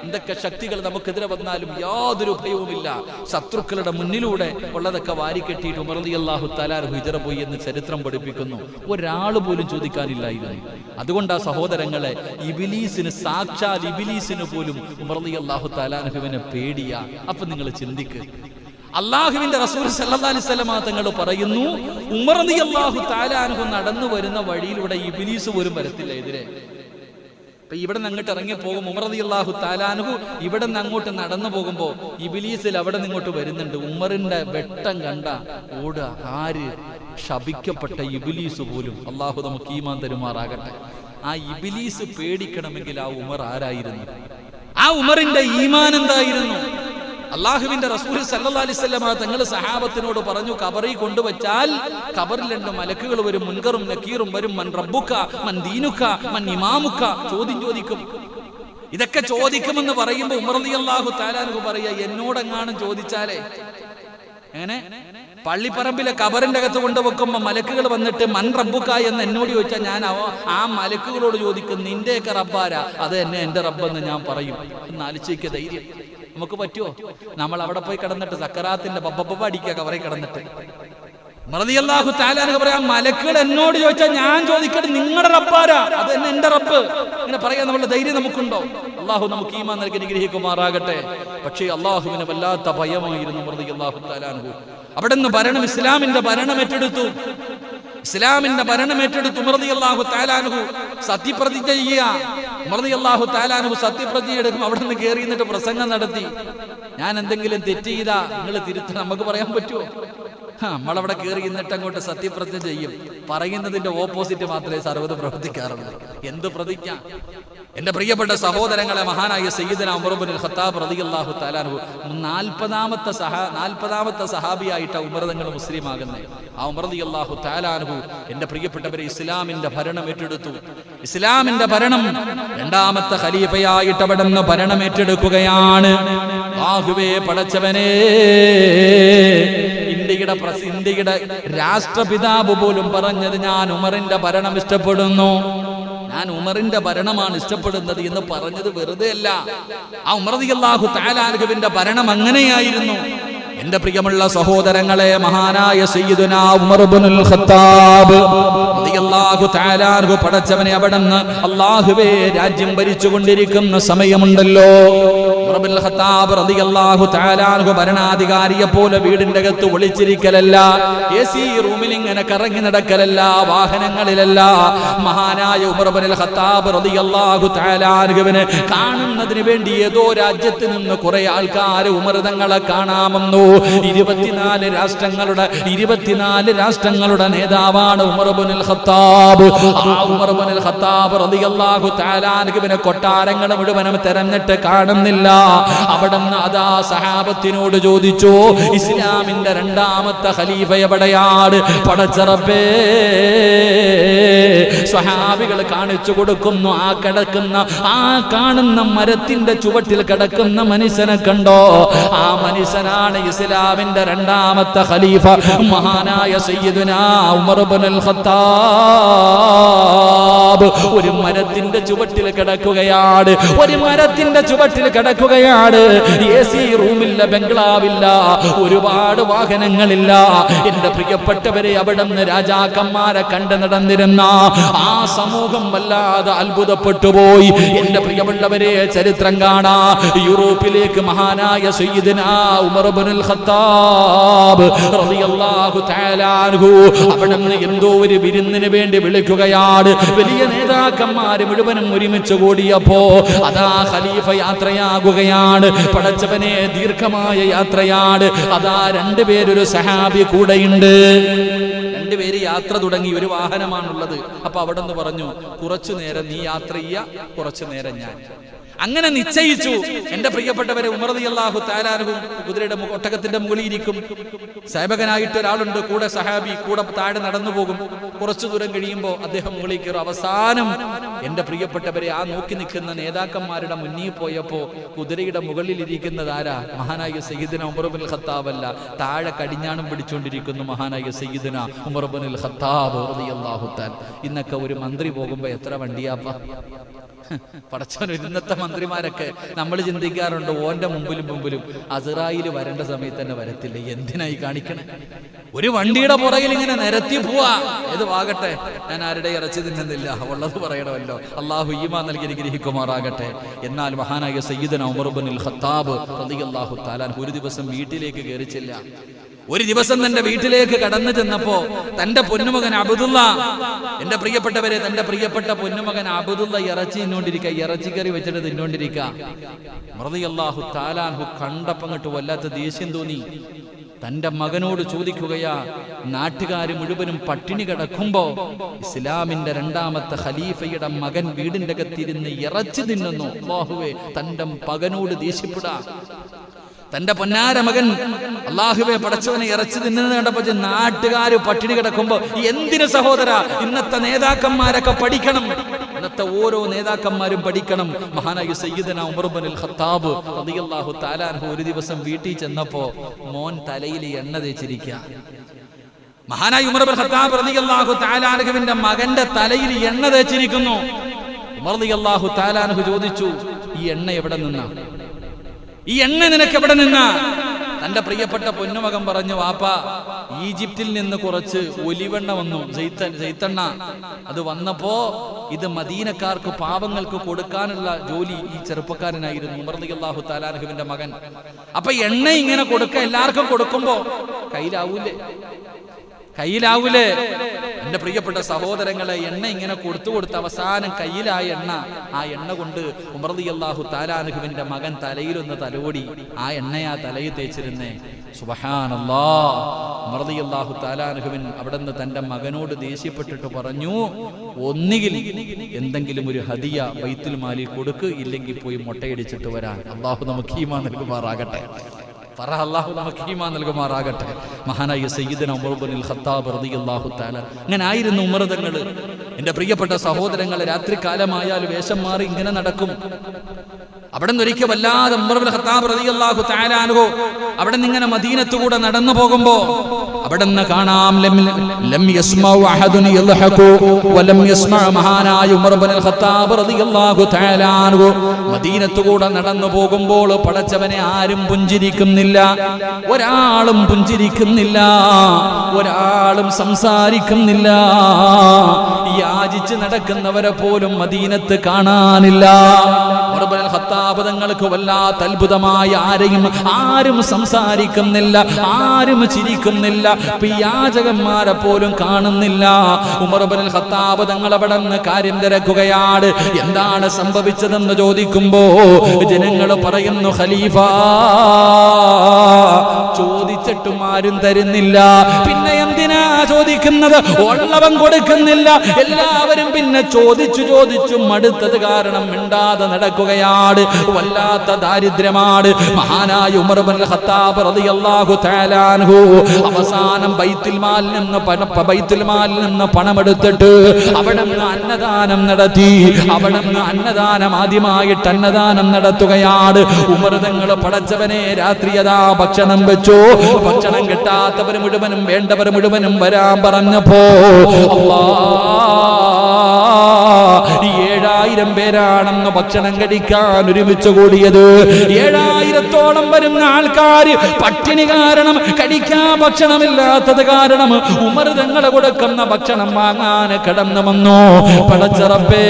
എന്തൊക്കെ ശക്തികൾ നമുക്കെതിരെ വന്നാലും യാതൊരു ഭയവുമില്ല. ശത്രുക്കളുടെ മുന്നിലൂടെ ഉള്ളതൊക്കെ വാരിക്കെട്ടിയിട്ട് ഉമർ റളിയല്ലാഹു തആല അൻഹു ഹിജറ പോയി എന്ന് ചരിത്രം പഠിപ്പിക്കുന്നു. ഒരാൾ പോലും ചോദിക്കാനില്ലായിരുന്നു. അതുകൊണ്ട് ആ സഹോദരങ്ങളെ, ഇബ്ലീസിന്, സാക്ഷാൽ ഇബ്ലീസിന് പോലും ഉമർ റളിയല്ലാഹു തആല അൻഹുവിനെ പേടിയാ. അപ്പൊ നിങ്ങൾ ചിന്തിക്ക്, അള്ളാഹുവിന്റെ റസൂൽ സല്ലല്ലാഹു അലൈഹി വസല്ലം തങ്ങൾ പറയുന്നു, ഉമർ റളിയല്ലാഹു തആല അൻഹു നടന്നു വരുന്ന വഴിയിലൂടെ ഇബ്ലീസ് പോലും വരത്തില്ല എതിരെ. ഇപ്പൊ ഇവിടെ നിന്ന് അങ്ങോട്ട് ഇറങ്ങി പോകും ഉമർ റളിയല്ലാഹു തആല അൻഹു, ഇവിടെ നിന്ന് അങ്ങോട്ട് നടന്നു പോകുമ്പോ ഇബ്ലീസിൽ അവിടെ നിന്ന് ഇങ്ങോട്ട് വരുന്നുണ്ട്. ഉമറിന്റെ വെട്ടം കണ്ട ഓടുക. ആര്? ശപിക്കപ്പെട്ട ഇബ്ലീസ് പോലും. അള്ളാഹു നമുക്ക് ഈമാൻ തരുമാറാകട്ടെ. ആ ഇബ്ലീസ് പേടിക്കണമെങ്കിൽ ആ ഉമർ ആരായിരുന്നു? ആ ഉമറിന്റെ ഈമാൻ എന്തായിരുന്നു? അള്ളാഹുവിന്റെ റസൂൽ സല്ലല്ലാഹു അലൈഹി വസല്ലം തങ്ങൾ സഹാബത്തിനോട് പറഞ്ഞു, ഖബറിൽ കൊണ്ടുവച്ചാൽ ഖബറിൽ രണ്ട് മലക്കുകൾ വരും, മുൻകറും നക്കീറും വരും. മൻ റബ്ബുക, മൻ ദീനുക, മൻ ഇമാമുക, ചോദിക്കും. ഇതൊക്കെ ചോദിക്കുമെന്ന് പറയുമ്പോൾ ഉമർ റളിയല്ലാഹു തആല അൻഹു പറയാ, എന്നോടെങ്ങാനും ചോദിച്ചാലേ. എങ്ങനെ? പള്ളിപ്പറമ്പിലെ ഖബറിന്റെ അകത്ത് കൊണ്ടുവെക്കുമ്പോ മലക്കുകൾ വന്നിട്ട് മൻ റബ്ബുക എന്ന് എന്നോട് ചോദിച്ചാൽ ഞാൻ ആ മലക്കുകളോട് ചോദിക്കും, നിന്റെയൊക്കെ റബ്ബാരാ? അത് എന്നെ എന്റെ റബ്ബെന്ന് ഞാൻ പറയും. എന്ന് ആലോചിക്കുക ധൈര്യം നമുക്ക് പറ്റുമോ? നമ്മൾ അവിടെ പോയി കിടന്നിട്ട് സക്കറാത്തിന്റെ ബബ്ബബ്ബ അടിക്കുക കവറിൽ കിടന്നിട്ട്. റളിയല്ലാഹു തആല അൻഹു പറയാം, മലക്കുകൾ എന്നോട് ചോദിച്ചാൽ ഞാൻ ചോദിക്കട്ടെ, നിങ്ങളുടെ റബ്ബാരാ? അത് തന്നെ എന്റെ റബ്ബ്. ഇങ്ങനെ പറയാൻ നമ്മളുടെ ധൈര്യം നമുക്കുണ്ടോ? അള്ളാഹു നമുക്ക് ഈമാൻ നൽകി അനുഗ്രഹിക്കുമാറാകട്ടെ. പക്ഷേ അള്ളാഹുവിന് വല്ലാത്ത ഭയമായിരുന്നു റളിയല്ലാഹു തആല അൻഹു. അവിടെ നിന്ന് ഭരണം, ഇസ്ലാമിന്റെ ഭരണം ഏറ്റെടുത്തു. ഉമർ റളിയല്ലാഹു തആല അൻഹു സത്യപ്രതിജ്ഞ ചെയ്യുക. ഉമർ റളിയല്ലാഹു തആല അൻഹു സത്യപ്രതിജ്ഞ എടുക്കും. അവിടെ നിന്ന് കയറി നിന്നിട്ട് പ്രസംഗം നടത്തി. ഞാൻ എന്തെങ്കിലും തെറ്റ് ചെയ്താ നിങ്ങൾ തിരുത്താൻ നമുക്ക് പറയാൻ പറ്റുമോ? നമ്മളവിടെ കയറി എന്നിട്ട് അങ്ങോട്ട് സത്യപ്രതിജ്ഞ ചെയ്യും. പറയുന്നതിന്റെ ഓപ്പോസിറ്റ് മാത്രമേ സർവ്വത് പ്രവർത്തിക്കാറുള്ളൂ. എന്ത് പ്രതിജ്ഞ? എന്റെ പ്രിയപ്പെട്ട സഹോദരങ്ങളെ, മഹാനായ സയ്യിദുനാ ഉമർ ഇബ്നുൽ ഖത്താബ് റളിയല്ലാഹു തആല അൻഹു 40ാമത്തെ സഹാബിയായിട്ട് ഉമർ തങ്ങൾ മുസ്ലിം ആകുന്നത്. ആ ഉമർ റളിയല്ലാഹു തആല അൻഹു എന്റെ പ്രിയപ്പെട്ടവരെ ഇസ്ലാമിന്റെ ഭരണം ഏറ്റെടുത്തു. ഇസ്ലാമിന്റെ ഭരണം രണ്ടാമത്തെ ഖലീഫയായിട്ട് അവിടെ നിന്ന് ഭരണം ഏറ്റെടുക്കുകയാണ്. അല്ലാഹുവേ, പടച്ചവനേ, ഇന്ത്യയുടെ രാഷ്ട്രപിതാവ് പോലും പറഞ്ഞത്, ഞാൻ ഉമറിന്റെ ഭരണം ഇഷ്ടപ്പെടുന്നു, ഞാൻ ഉമറിന്റെ ഭരണമാണ് ഇഷ്ടപ്പെടുന്നത് എന്ന് പറഞ്ഞത് വെറുതെ അല്ല. ആ ഉമർ റളിയല്ലാഹു തആല അൻഹുവിന്റെ ഭരണം അങ്ങനെയായിരുന്നു. എന്റെ പ്രിയമുള്ള സഹോദരങ്ങളെ, മഹാനായ സയ്യിദുനാ ഉമർ ഇബ്നുൽ ഖത്താബ് റളിയല്ലാഹു തആല അൻഹു പടച്ചവനെ അവിടുന്ന് അല്ലാഹുവേ രാജ്യം ഭരിച്ചുകൊണ്ടിരിക്കുന്ന സമയമുണ്ടല്ലോ. ഉമർ ഇബ്നുൽ ഖത്താബ് റളിയല്ലാഹു തആല അൻഹു ഭരണാധികാരിയെ പോലെ വീടിന്റെ അകത്ത് ഒളിച്ചിരിക്കലല്ല, AC റൂമിൽ ഇങ്ങനെ കറങ്ങി നടക്കലല്ല, വാഹനങ്ങളിലല്ല. മഹാനായ ഉമർ ഇബ്നുൽ ഖത്താബ് റളിയല്ലാഹു തആല അൻഹുവിനെ കാണുന്നതിന് വേണ്ടി ഏതോ രാജ്യത്ത് നിന്ന് കുറെ ആൾക്കാർ ഉമർ തങ്ങളെ കാണാമെന്നു. 24 രാഷ്ട്രങ്ങളുടെ നേതാവാണ് ഉമർ ഇബ്നുൽ ഖത്താബ്. ആ ഉമർ ഇബ്നുൽ ഖത്താബ് റളിയല്ലാഹു തആല അൻഹുവിനെ കൊട്ടാരങ്ങൾ മുഴുവനും തെരഞ്ഞിട്ട് കാണുന്നില്ല. അവിടുന്ന് അതാ സഹാബത്തിനോട് ചോദിച്ചു, ഇസ്ലാമിന്റെ രണ്ടാമത്തെ ഖലീഫ എവിടെയാണ്? പടച്ച റബ്ബേ, സ്വഹാബികൾ കാണിച്ചു കൊടുക്കുന്നു. ആ കാണുന്ന മരത്തിന്റെ ചുവട്ടിൽ കിടക്കുന്ന മനുഷ്യനെ കണ്ടോ? ആ മനുഷ്യനാണ് ഇസ്ലാമിന്റെ രണ്ടാമത്തെ ഖലീഫ, മഹാനായ സയ്യിദുനാ ഉമർ ഇബ്നുൽ ഖത്താബ്. ഒരു മരത്തിന്റെ ചുവട്ടിൽ കിടക്കുകയാണ്. AC റൂമിൽ വീടില്ല, ബംഗ്ലാവില്ല, ഒരുപാട് വാഹനങ്ങളില്ല. എന്റെ പ്രിയപ്പെട്ടവരെ, അവിടെ നിന്ന് രാജാക്കന്മാരെ കണ്ടു നടന്നിരുന്ന ആ സമൂഹം വല്ലാതെ അത്ഭുതപ്പെട്ടു പോയി. എന്റെ പ്രിയമുള്ളവരെ, ചരിത്രം കാണാ, യൂറോപ്പിലേക്ക് മഹാനായ സയ്യിദുനാ ഉമർ ഇബ്നുൽ ഖത്താബ് റളിയല്ലാഹു തആല അൻഹു അവിടെ നിന്ന് എന്തോ ഒരു വിരുന്നിന് വേണ്ടി വിളിക്കുകയാണ്. വലിയ നേതാക്കന്മാർ മുഴുവനും ഒരുമിച്ച് കൂടിയപ്പോ അതാ ഖലീഫ യാത്രയാകുകയാണ്. പടച്ചവനെ, ദീർഘമായ യാത്രയാണ്. അതാ രണ്ടുപേരൊരു സഹാബി കൂടെയുണ്ട്. രണ്ടുപേര് യാത്ര തുടങ്ങി. ഒരു വാഹനമാണുള്ളത്. അപ്പൊ അവിടെ നിന്ന് പറഞ്ഞു, കുറച്ചു നേരം നീ യാത്ര ചെയ്യ, കുറച്ചു നേരം ഞാൻ. അങ്ങനെ നിശ്ചയിച്ചു. എന്റെ പ്രിയപ്പെട്ടവരെ, ഉമർ റളിയല്ലാഹു തആല അൻഹു കുതിരയുടെ ഒട്ടകത്തിന്റെ മുകളിൽ ഇരിക്കും. സേവകനായിട്ട് ഒരാളുണ്ട് കൂടെ, സഹാബി കൂടെ താഴെ നടന്നു പോകും. കുറച്ചു ദൂരം കഴിയുമ്പോൾ അദ്ദേഹം മുകളിൽ കയറും. അവസാനം എന്റെ പ്രിയപ്പെട്ടവരെ, ആ നോക്കി നിൽക്കുന്ന നേതാക്കന്മാരുടെ മുന്നിൽ പോയപ്പോ കുതിരയുടെ മുകളിൽ ഇരിക്കുന്നത് ആരാ? മഹാനായ സയ്യിദുനാ ഉമർ ഇബ്നുൽ ഖത്താബ് അല്ല, താഴെ കടിഞ്ഞാണം പിടിച്ചുകൊണ്ടിരിക്കുന്നു മഹാനായ സയ്യിദുനാ ഉമർ ഇബ്നുൽ ഖത്താബ് റളിയല്ലാഹു തആല. ഇന്നൊക്കെ ഒരു മന്ത്രി പോകുമ്പോ എത്ര വണ്ടിയാപ്പ! പടച്ചവൻ, ഇന്നത്തെ മന്ത്രിമാരൊക്കെ നമ്മൾ ചിന്തിക്കാറുണ്ട്, ഓന്റെ മുമ്പിലും അസ്റായിൽ വരേണ്ട സമയത്ത് തന്നെ വരത്തില്ല. എന്തിനായി കാണിക്കണേ? ഒരു വണ്ടിയുടെ പുറകിൽ ഇങ്ങനെ നിരത്തി പോവാ. ഏത് വാകട്ടെ, ഞാൻ ആരുടെ ഇറച്ചി തിന്നുന്നില്ല, ഉള്ളത് പറയണമല്ലോ. അള്ളാഹു ഈമാൻ നൽകി അനുഗ്രഹിക്കുമാറാകട്ടെ. എന്നാൽ മഹാനായ സയ്യിദുനാ ഉമർ ഇബ്നുൽ ഖത്താബ് റളിയല്ലാഹു തആല ഒരു ദിവസം വീട്ടിലേക്ക് കയറിച്ചില്ല. ഒരു ദിവസം തന്റെ വീട്ടിലേക്ക് കടന്നു ചെന്നപ്പോ തന്റെ പൊന്നുമകൻ അബ്ദുള്ള, എന്റെ പ്രിയപ്പെട്ടവരെ, തന്റെ പ്രിയപ്പെട്ട പൊന്നുമകൻ അബ്ദുള്ള ഇറച്ചി തിന്നോണ്ടിരിക്കുക, ഇറച്ചിക്കറി വെച്ചിട്ട് തിന്നോണ്ടിരിക്കുക. റളിയല്ലാഹു തആല അൻഹു കണ്ടപ്പങ്ങട്ട് വല്ലാത്ത ദേഷ്യം തോന്നി. തന്റെ മകനോട് ചോദിക്കുകയാ, നാട്ടുകാർ മുഴുവനും പട്ടിണി കിടക്കുമ്പോ ഇസ്ലാമിന്റെ രണ്ടാമത്തെ ഖലീഫയുടെ മകൻ വീടിന്റെ അകത്തിരുന്ന് ഇറച്ചി തിന്നുന്നു. അല്ലാഹുവേ, തന്റെ മകനോട് ദേഷ്യപ്പെടാ. തന്റെ പൊന്നാര മകൻ അല്ലാഹുവേ പടച്ചവനെ ഇറച്ചി തിന്നുന്നത് കണ്ടപ്പോ നാട്ടുകാര് പട്ടിണി കിടക്കുമ്പോ എന്തിന് സഹോദര? ഇന്നത്തെ നേതാക്കന്മാരൊക്കെ പഠിക്കണം. ഇന്നത്തെ ഓരോ നേതാക്കന്മാരും പഠിക്കണം. മഹാനായ സയ്യിദുനാ ഉമർ ഇബ്നുൽ ഖത്താബ് റളിയല്ലാഹു തആല അൻഹു ഒരു ദിവസം വീട്ടിൽ ചെന്നപ്പോ മോൻ തലയിൽ എണ്ണ തേച്ചിരിക്കുക. മഹാനായ ഉമർ ഇബ്നുൽ ഖത്താബ് റളിയല്ലാഹു തആല അൻഹുവിന്റെ മകന്റെ തലയിൽ എണ്ണ തേച്ചിരിക്കുന്നു. ഉമർ റളിയല്ലാഹു തആല അൻഹു ചോദിച്ചു, ഈ എണ്ണ എവിടെ നിന്നാ? ഈ എണ്ണ നിനക്ക് എവിടെ നിന്നാ? തന്റെ പ്രിയപ്പെട്ട പൊന്നുമകൻ പറഞ്ഞു, വാപ്പാ, ഈജിപ്തിൽ നിന്ന് കുറച്ച് ഒലിവെണ്ണ വന്നു, ജെയ്ത്തെണ്ണ. അത് വന്നപ്പോ ഇത് മദീനക്കാർക്ക്, പാവങ്ങൾക്ക് കൊടുക്കാനുള്ള ജോലി ഈ ചെറുപ്പക്കാരനായിരുന്നു, ഉമർ റളിയല്ലാഹു തആല അൻഹുവിന്റെ മകൻ. അപ്പൊ എണ്ണ ഇങ്ങനെ എല്ലാവർക്കും കൊടുക്കുമ്പോ കയ്യിലാവൂലേ? എന്റെ പ്രിയപ്പെട്ട സഹോദരങ്ങളെ, എണ്ണ ഇങ്ങനെ കൊടുത്ത് അവസാനം കയ്യിലായ എണ്ണ, ആ എണ്ണ കൊണ്ട് ഉമർ റളിയല്ലാഹു തആല അൻഹുവിന്റെ മകൻ തലയിലൊന്ന് തലോടി. ആ എണ്ണയാ തലയിൽ തേച്ചിരുന്നേ. സുബ്ഹാനല്ലാഹ്. ഉമർ റളിയല്ലാഹു തആല അൻഹുവിൻ അവിടുന്ന് തന്റെ മകനോട് ദേഷ്യപ്പെട്ടിട്ട് പറഞ്ഞു, ഒന്നുകിൽ എന്തെങ്കിലും ഒരു ഹദിയ ബൈത്തുൽ മാലിൽ കൊടുക്ക്, ഇല്ലെങ്കിൽ പോയി മുട്ടയടിച്ചിട്ട് വരാൻ. അല്ലാഹു നമുക്ക് ഈമാൻ നൽകുമാറാകട്ടെ. അല്ലാഹു നമുക്ക് ഈമാൻ നൽകുമാറാകട്ടെ. മഹാനായ സയ്യിദുനാ ഉമർ ഇബ്നുൽ ഖത്താബ് റളിയല്ലാഹു തആല അങ്ങനെ ആയിരുന്നു ഉമർ തങ്ങൾ. എന്റെ പ്രിയപ്പെട്ട സഹോദരങ്ങളെ, രാത്രികാലമായാൽ വേഷം മാറി ഇങ്ങനെ നടക്കും. അവിടെ നിന്ന് ഒരിക്കൽ വല്ലാതെ ഉമർ ഇബ്നുൽ ഖത്താബ് റളിയല്ലാഹു തആല അൻഹു അവിടെ നിന്ന് ഇങ്ങനെ മദീനത്തുകൂടെ നടന്നു പോകുമ്പോ അവിടെ നിന്ന് കാണാം, ലം യസ്മഉ അഹദുൻ യൽഹഖു വലം യസ്മഅ. മഹാനായ ഉമർ ഇബ്നുൽ ഖത്താബ് റളിയല്ലാഹു തആല അൻഹു മദീനത്തുകൂടെ നടന്നു പോകുമ്പോൾ പടച്ചവനെ ആരും പുഞ്ചിരിക്കുന്നില്ല, ഒരാളും പുഞ്ചിരിക്കുന്നില്ല, ഒരാളും സംസാരിക്കുന്നില്ല. യാചിച്ച് നടക്കുന്നവരെ പോലും മദീനത്ത് കാണാനില്ല. ഉമർ ഇബ്നുൽ ഖത്താബ് തങ്ങൾക്ക് വല്ലാത്ത അത്ഭുതമായ, ആരും സംസാരിക്കുന്നില്ല, ആരും ചിരിക്കുന്നില്ല, യാചകന്മാരെ പോലും കാണുന്നില്ല. ഉമർ ഇബ്നുൽ ഖത്താബ് തങ്ങൾ അവിടെ നിന്ന് കാര്യം തിരക്കുകയാണ്. എന്താണ് സംഭവിച്ചതെന്ന് ചോദിക്കുമ്പോ ജനങ്ങൾ പറയുന്നു, ഖലീഫ, ചോദിച്ചിട്ടും ആരും തരുന്നില്ല. പിന്നെ എന്തിനാ ചോദിക്കുന്നത്? ഉള്ളവൻ കൊടുക്കുന്നില്ല. എല്ലാവരും പിന്നെ ചോദിച്ചു മടുത്തത് കാരണം മിണ്ടാതെ നടക്കുകയാണ്. വല്ലാത്ത ദാരിദ്ര്യമാണ്. മഹാനായ ഉമർ ഇബ്നുൽ ഖത്താബ് റളിയല്ലാഹു തആല അൻഹു അവസാനം ബൈത്തുൽ മാലിൽ നിന്ന് പണമെടുത്തിട്ട് അവിടെ നിന്ന് അന്നദാനം നടത്തി. അവിടെ നിന്ന് അന്നദാനം, ആദ്യമായിട്ട് അന്നദാനം നടത്തുകയാണ്. ഉമർ തങ്ങൾ പടച്ചവനെ രാത്രി അതാ ഭക്ഷണം വെച്ചു. ഭക്ഷണം കിട്ടാത്തവർ മുഴുവനും, വേണ്ടവർ മുഴുവനും വരാൻ പറഞ്ഞപ്പോ അല്ലാഹ് 7000 പേരാണെന്ന് ഭക്ഷണം കഴിക്കാൻ ഒരുമിച്ച് കൂടിയത്. 7000-ഓളം വരുന്ന ആൾക്കാർ പട്ടിണി കാരണം, കഴിക്കാൻ ഭക്ഷണമില്ലാത്തത് കാരണം ഉമർ തങ്ങൾ കൊടുക്കുന്ന ഭക്ഷണം വാങ്ങാൻ കടന്നു വന്നു. പടച്ച റബ്ബേ,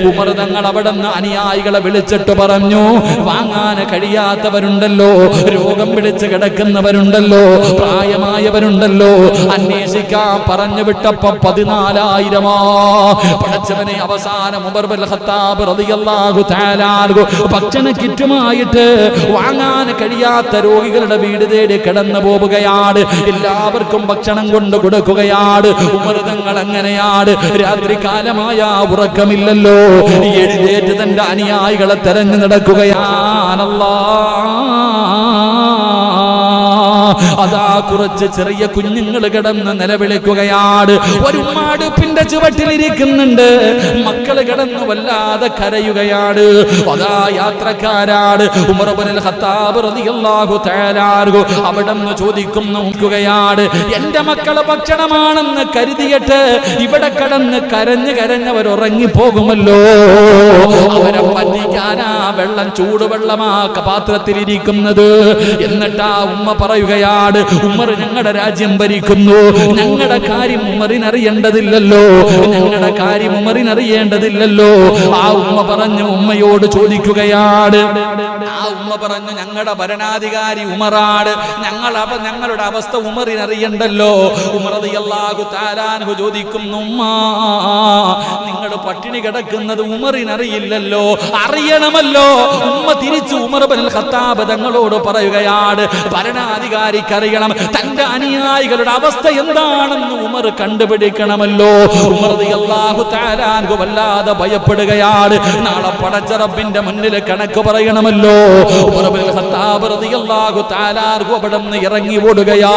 ഉമർ തങ്ങൾ അവിടുന്ന് അനുയായികളെ വിളിച്ചിട്ട് പറഞ്ഞു, വാങ്ങാൻ കഴിയാത്തവരുണ്ടല്ലോ, രോഗം പിടിച്ച് കിടക്കുന്നവരുണ്ടല്ലോ, പ്രായമായവരുണ്ടല്ലോ, അന്വേഷിക്കാൻ പറഞ്ഞു വിട്ടപ്പോ 14,000. പടച്ചവനെ, അവസാനം ഉമർ ബിൻ ഖത്താബ് റളിയല്ലാഹു തആല അൻഹു ഭക്ഷണ കിറ്റുമായിട്ട് വാങ്ങാൻ കഴിയാത്ത രോഗികളുടെ വീട് തേടി കടന്നു പോവുകയാണ്. എല്ലാവർക്കും ഭക്ഷണം കൊണ്ട് കൊടുക്കുകയാണ്. ഉമർ തങ്ങൾ അങ്ങനെയാണ്. രാത്രി കാലമായ ഉറക്കമില്ലല്ലോ, എഴുന്നേറ്റ് തന്റെ അനുയായികളെ തെരഞ്ഞു നടക്കുകയാണല്ലോ. അതാ കുറച്ച് ചെറിയ കുഞ്ഞുങ്ങൾ കിടന്ന് നിലവിളിക്കുകയാണ്. ഒരു ഉമ്മാടുപ്പിന്റെ ചുവട്ടിലിരിക്കുന്നുണ്ട്, മക്കള് കിടന്ന് വല്ലാതെ കരയുകയാണ്. അതാ യാത്രക്കാരാണ്. ഉമർ ഇബ്നുൽ ഖത്താബ് റളിയല്ലാഹു തആല അൻഹു അവിടെന്ന് ചോദിക്കുന്നു, നോക്കുകയാണ്, എന്റെ മക്കളെ ഭക്ഷണമാണെന്ന് കരുതിയിട്ട് ഇവിടെ കിടന്ന് കരഞ്ഞവർ ഉറങ്ങിപ്പോകുമല്ലോ, അവരെ പറ്റിക്കാനാ വെള്ളം, ചൂടുവെള്ളമാ പാത്രത്തിലിരിക്കുന്നത്. എന്നിട്ടാ ഉമ്മ പറയുകയാണ്, ഉമർ ഞങ്ങളുടെ രാജ്യം ഭരിക്കുന്നു, ഞങ്ങളുടെ കാര്യം ഉമറിനറിയേണ്ടതില്ലല്ലോ, ഞങ്ങളുടെ കാര്യം ഉമറിനറിയേണ്ടതില്ലല്ലോ. ആ ഉമ്മ പറഞ്ഞു, ഉമ്മയോട് ചോദിക്കുകയാണ്. ആ ഉമ്മ പറഞ്ഞു, ഞങ്ങളുടെ ഭരണാധികാരി ഉമറാണ്, ഞങ്ങളുടെ അവസ്ഥ ഉമറിനറിയണ്ടല്ലോ. ഉമർ റളിയല്ലാഹു തആല അൻഹു ചോദിക്കുന്നു, ഉമ്മ നിങ്ങൾ പട്ടിണി കിടക്കുന്നത് ഉമറിനറിയില്ലല്ലോ, അറിയണമല്ലോ. ഉമ്മ തിരിച്ചു ഉമർ ഇബ്നുൽ ഖത്താബ് തങ്ങളോട് പറയുകയാണ്, ഭരണാധികാരിക്ക് അറിയണം, തന്റെ അനുയായികളുടെ അവസ്ഥ എന്താണെന്ന് ഉമർ കണ്ടുപിടിക്കണമല്ലോ. ഉമർ റളിയല്ലാഹു തആല അൻഹു വല്ലാതെ ഭയപ്പെടുകയാണ്. നാളെ പടച്ച റബ്ബിന്റെ മുന്നിൽ കണക്ക് പറയണമല്ലോ. ഉമർ ഇബ്നുൽ ഖത്താബ് റളിയല്ലാഹു തആല അൻഹു അവിടുന്ന് ഇറങ്ങി ഓടുകയാ.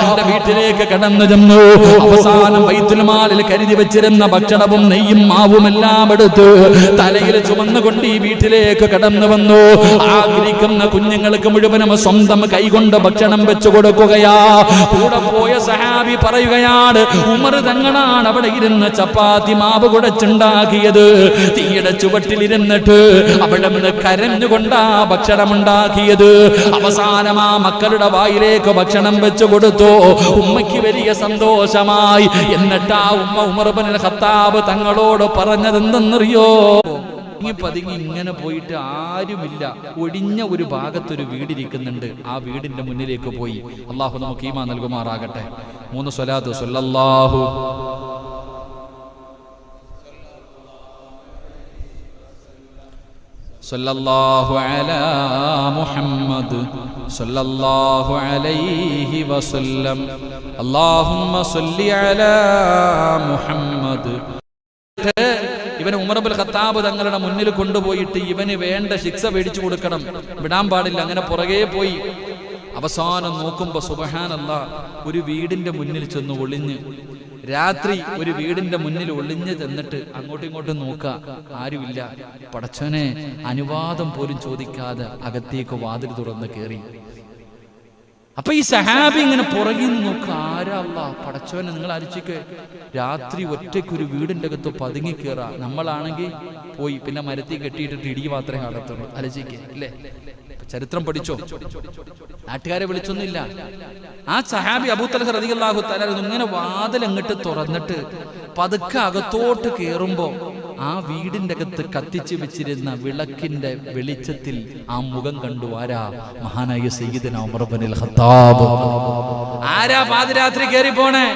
തന്റെ വീട്ടിലേക്ക് കടന്നു ചെന്നു. അവസാനം ബൈത്തുൽ മാലിൽ കരുതി വെച്ചിരുന്ന ഭക്ഷണവും നെയ്യും മാവും എല്ലാം എടുത്ത് തലയിൽ ചുമന്നുകൊണ്ട് ഈ വീട്ടിലേക്ക് കടന്നു വന്നു. ആഗ്രഹിക്കുന്ന കുഞ്ഞുങ്ങൾക്ക് മുഴുവനും സ്വന്തം കൈകൊണ്ട് ഭക്ഷണം വെച്ചു കൊടുക്കുകയാ. കൂടെ പോയ സഹാബി പറയുകയാണ്, ഉമർ തങ്ങളാണ് അവിടെ ഇരുന്ന് ചപ്പാത്തി മാവ് കുഴച്ചുണ്ടാക്കിയത്. തീയുടെ ചുവട്ടിലിരുന്നിട്ട് അവിടെ നിന്ന് കരഞ്ഞുകൊണ്ടാ ഭക്ഷണം ഉണ്ടാക്കിയത്. അവസാനം ആ മക്കളുടെ വായിലേക്ക് ഭക്ഷണം വെച്ചു കൊടുത്തു. ഉമ്മയ്ക്ക് വലിയ സന്തോഷമായി. എന്നിട്ടാ ഉമ്മ ഉമർ ഇബ്നുൽ ഖത്താബ് തങ്ങളോട് പറഞ്ഞതെന്തെന്നറിയോ? പതുങ്ങി ഇങ്ങനെ പോയിട്ട് ആരുമില്ല, ഒഴിഞ്ഞ ഒരു ഭാഗത്തൊരു വീടിരിക്കുന്നുണ്ട്. ആ വീടിന്റെ മുന്നിലേക്ക് പോയി. അള്ളാഹു നമുക്ക് ഈമാൻ നൽകുമാറാകട്ടെ. 3 സ്വലാത്ത്. സല്ലല്ലാഹു സല്ലല്ലാഹു അലാ മുഹമ്മദ് സല്ലല്ലാഹു അലൈഹി വസല്ലം. അല്ലാഹുമ്മ സല്ലി അലാ മുഹമ്മദ്. ഇവന് ഉമർ ഇബ്നുൽ ഖത്താബ് തങ്ങളുടെ മുന്നിൽ കൊണ്ടുപോയിട്ട് ഇവന് വേണ്ട ശിക്ഷ മേടിച്ചു കൊടുക്കണം, വിടാൻ പാടില്ല. അങ്ങനെ പുറകെ പോയി. അവസാനം നോക്കുമ്പോ സുബ്ഹാനല്ലാഹ്, ഒരു വീടിന്റെ മുന്നിൽ ചെന്ന് ഒളിഞ്ഞ്, രാത്രി ഒരു വീടിന്റെ മുന്നിൽ ഒളിഞ്ഞ് ചെന്നിട്ട് അങ്ങോട്ടും ഇങ്ങോട്ടും നോക്കുക, ആരുമില്ല. പടച്ചോനെ, അനുവാദം പോലും ചോദിക്കാതെ അകത്തേക്ക് വാതിൽ തുറന്ന് കയറി. അപ്പൊ ഈ സഹാബി ഇങ്ങനെ പുറകിൽ നോക്കുക, ആരാ അല്ലാഹ്, പടച്ചോനെ നിങ്ങൾ ആലോചിക്ക്, രാത്രി ഒറ്റയ്ക്ക് ഒരു വീടിന്റെ അകത്ത് പതുങ്ങി കയറാ. നമ്മളാണെങ്കിൽ പോയി പിന്നെ മരത്തിൽ കെട്ടിയിട്ടിട്ട് ഇടി മാത്രമേ കാണത്തുള്ളൂ. ആലോചിക്കേ അല്ലേ? ചരിത്രം പഠിച്ചോ? നാട്ടുകാരെ വിളിച്ചൊന്നുമില്ല. ആ സഹാബി അബൂ തൽഹ റളിയല്ലാഹു തആല ഇങ്ങനെ വാതിൽ അങ്ങോട്ട് തുറന്നിട്ട് പതുക്കെ അകത്തോട്ട് കയറുമ്പോ ആ വീടിന്റെ അകത്ത് കത്തിച്ചു വെച്ചിരുന്ന വിളക്കിന്റെ വെളിച്ചത്തിൽ ആ മുഖം കണ്ടു. ആരാ? മഹാനായ സയ്യിദുനാ ഉമർ ഇബ്നുൽ ഖത്താബ്. ആരാ പാതിരാത്രി കയറി പോണേ?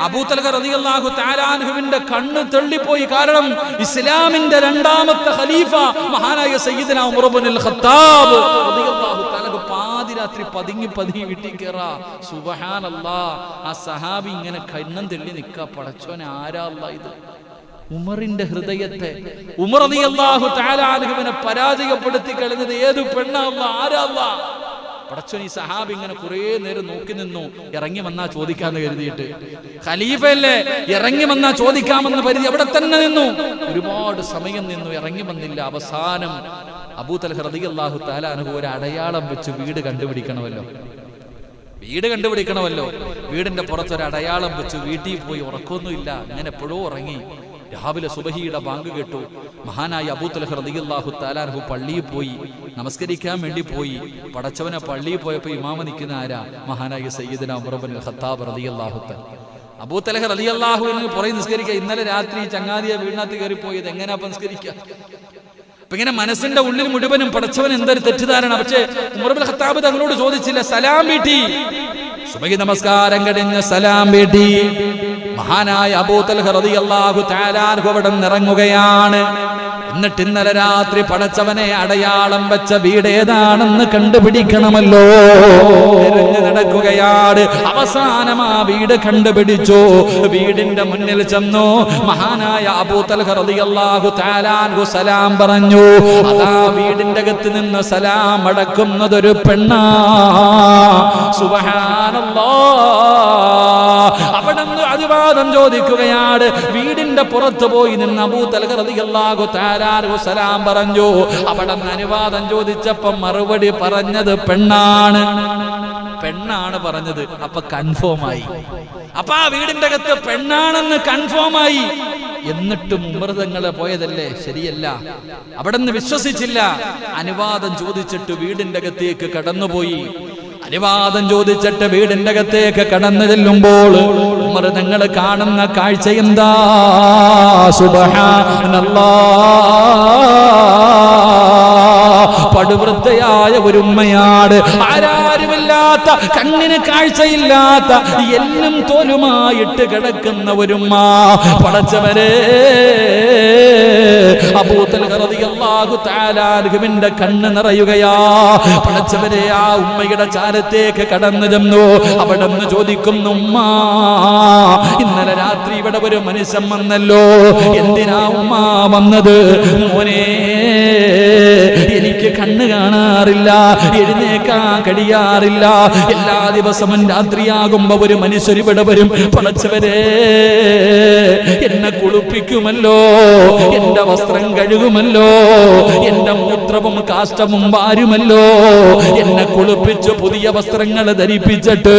അബൂ തൽഹ റളിയല്ലാഹു തആല അൻഹുവിന്റെ കണ്ണ് തെള്ളിപ്പോയി. കാരണം ഇസ്ലാമിന്റെ 2ാമത്തെ ഖലീഫ മഹാനായ സയ്യിദുനാ ഉമർ ഇബ്നുൽ ഖത്താബ് റളിയല്ലാഹു തആല പാതിരാത്രി പതുങ്ങി വീട്ടിൽ കയറാ. സുബ്ഹാനല്ലാഹ്. ആ സഹാബി ഇങ്ങനെ കണ്ണും തെള്ളി നിൽക്കാ. പടച്ചോനെ, ആരാ അല്ലാഹ് ഇത്? ഉമറിന്റെ ഹൃദയത്തെ, ഉമർ റളിയല്ലാഹു തആല അൻഹുവിനെ പരാജയപ്പെടുത്തി കളഞ്ഞത് ഏത് പെണ്ണാ അല്ലാഹ്? ആരാ അല്ലാഹ്? പടച്ചോൻ ഈ സഹാബി ഇങ്ങനെ കുറെ നേരം നോക്കി നിന്നു. ഇറങ്ങി വന്നാ ചോദിക്കാന്ന് കരുതിയിട്ട്. ഖലീഫയല്ലേ, ഇറങ്ങി വന്നാ ചോദിക്കാമെന്ന് കരുതി അവിടെ തന്നെ നിന്നു. ഒരുപാട് സമയം നിന്നു, ഇറങ്ങി വന്നില്ല. അവസാനം അബൂ തൽഹ റളിയല്ലാഹു തആല അൻഹു ഒരു അടയാളം വെച്ച് വീട് കണ്ടുപിടിക്കണമല്ലോ. വീടിന്റെ പുറത്തൊരു അടയാളം വെച്ച് വീട്ടിൽ പോയി. ഉറക്കൊന്നുമില്ല, അങ്ങനെ എപ്പോഴും ഉറങ്ങി. രാവിലെ സുബഹിയുടെ ബാങ്ക് കേട്ടു. മഹാനായ അബൂ തൽഹ റളിയല്ലാഹു തആല അൻഹു പള്ളിയിൽ പോയി നമസ്കരിക്കാൻ വേണ്ടി പോയി. പടച്ചവനെ പള്ളിയിൽ പോയപ്പോൾ ഇമാമ നിൽക്കുന്ന ആരാ? മഹാനായ സയ്യിദുന ഉമർ ഇബ്നുൽ ഖത്താബ് റളിയല്ലാഹു തആല. അബൂ തൽഹ റളിയല്ലാഹു അൻഹു പുറകെ നിസ്കരിക്കുക. ഇന്നലെ രാത്രി ചങ്ങാതിയെ വീടിനകത്ത് കയറി പോയത് എങ്ങനെയാ നിസ്കരിക്കുക? അപ്പൊ ഇങ്ങനെ മനസ്സിന്റെ ഉള്ളിൽ മുഴുവനും പടച്ചവൻ എന്തൊരു തെറ്റിദ്ധാരണ. പക്ഷേ ഉമർ ഇബ്നുൽ ഖത്താബ് തങ്ങളോട് ചോദിച്ചില്ല, സലാം വീട്ടി. സുബഹി നമസ്കാരം കഴിഞ്ഞ് സലാം വീട്ടി. മഹാനായ അബൂ തൽഹ റളിയല്ലാഹു തആല അൻഹു അവിടെ ഇറങ്ങുകയാണ്. എന്നിട്ട് ഇന്നലെ രാത്രി പടച്ചവനെ അടയാളം വെച്ച വീട് ഏതാണെന്ന് കണ്ടുപിടിക്കണമല്ലോ. എറിഞ്ഞു നടക്കുകയാണ്. അവസാനം ആ വീട് കണ്ടുപിടിച്ചു. വീടിന്റെ മുന്നിൽ ചെന്നു. മഹാനായ അബൂ തൽഹ റളിയല്ലാഹു തആല അൻഹു സലാം പറഞ്ഞു. അതാ വീടിന്റെ അകത്ത് നിന്ന് സലാം അടക്കുന്നതൊരു പെണ്ണാ. സുബ്ഹാനല്ലാഹ്. അവിടുന്ന് അനുവാദം ചോദിക്കുകയാണ്. വീടിന്റെ പുറത്ത് പോയി നിന്ന് അബൂ തൽഹ റളിയല്ലാഹു തആല അൻഹു സലാം പറഞ്ഞു. അവിടുന്ന് അനുവാദം ചോദിച്ചപ്പോൾ മറുപടി പറഞ്ഞത് പെണ്ണാണ്. പെണ്ണാണ് പറഞ്ഞത്. അപ്പൊ കൺഫേമായി. അപ്പൊ ആ വീടിന്റെ അകത്ത് പെണ്ണാണെന്ന് കൺഫേമായി. എന്നിട്ടും ഉമർ തങ്ങളെ പോയതല്ലേ, ശരിയല്ല. അവിടുന്ന് വിശ്വസിച്ചില്ല. അനുവാദം ചോദിച്ചിട്ട് വീടിന്റെ അകത്തേക്ക് കടന്നുപോയി. അനുവാദം ചോദിച്ചിട്ട് വീടിന്റെ അകത്തേക്ക് കടന്നു ചെല്ലുമ്പോൾ ഉമർ തങ്ങൾ കാണുന്ന കാഴ്ച എന്താ? സുബ്ഹാനല്ലാഹ്. പടുവൃദ്ധയായ ഒരു ഉമ്മയാണ്. ആരാരുമില്ലാത്ത, കണ്ണിന് കാഴ്ചയില്ലാത്ത, എല്ലും തോലുമായിട്ട് കിടക്കുന്ന ഒരുമ്മ. പടച്ചവരെ, അബൂ തൽഹ റളിയല്ലാഹു തആല അൻഹുവിന്റെ കണ്ണ് നിറയുകയാ. പടച്ചവരെ, ആ ഉമ്മയുടെ ചാരത്തേക്ക് കടന്നു ചെന്നു. അവിടെ നിന്ന് ചോദിക്കുന്നു, ഉമ്മ, ഇന്നലെ രാത്രി ഇവിടെ ഒരു മനുഷ്യൻ വന്നല്ലോ, എന്തിനാ ഉമ്മ വന്നത്? മോനെ, എനിക്ക് കണ്ണ് കാണാറില്ല, എഴുന്നേക്കാൻ കഴിയാറില്ല. എല്ലാ ദിവസവും രാത്രിയാകുമ്പോ ഒരു മനുഷ്യർ ഇവിടെ വരും. പടച്ചവരെ, എന്നെ കുളിപ്പിക്കുമല്ലോ, എന്റെ വസ്ത്രം കഴുകുമല്ലോ, എന്റെ മൂത്രവും കാഷ്ടവും വാരുമല്ലോ, എന്നെ കുളിപ്പിച്ച് പുതിയ വസ്ത്രങ്ങൾ ധരിപ്പിച്ചിട്ട്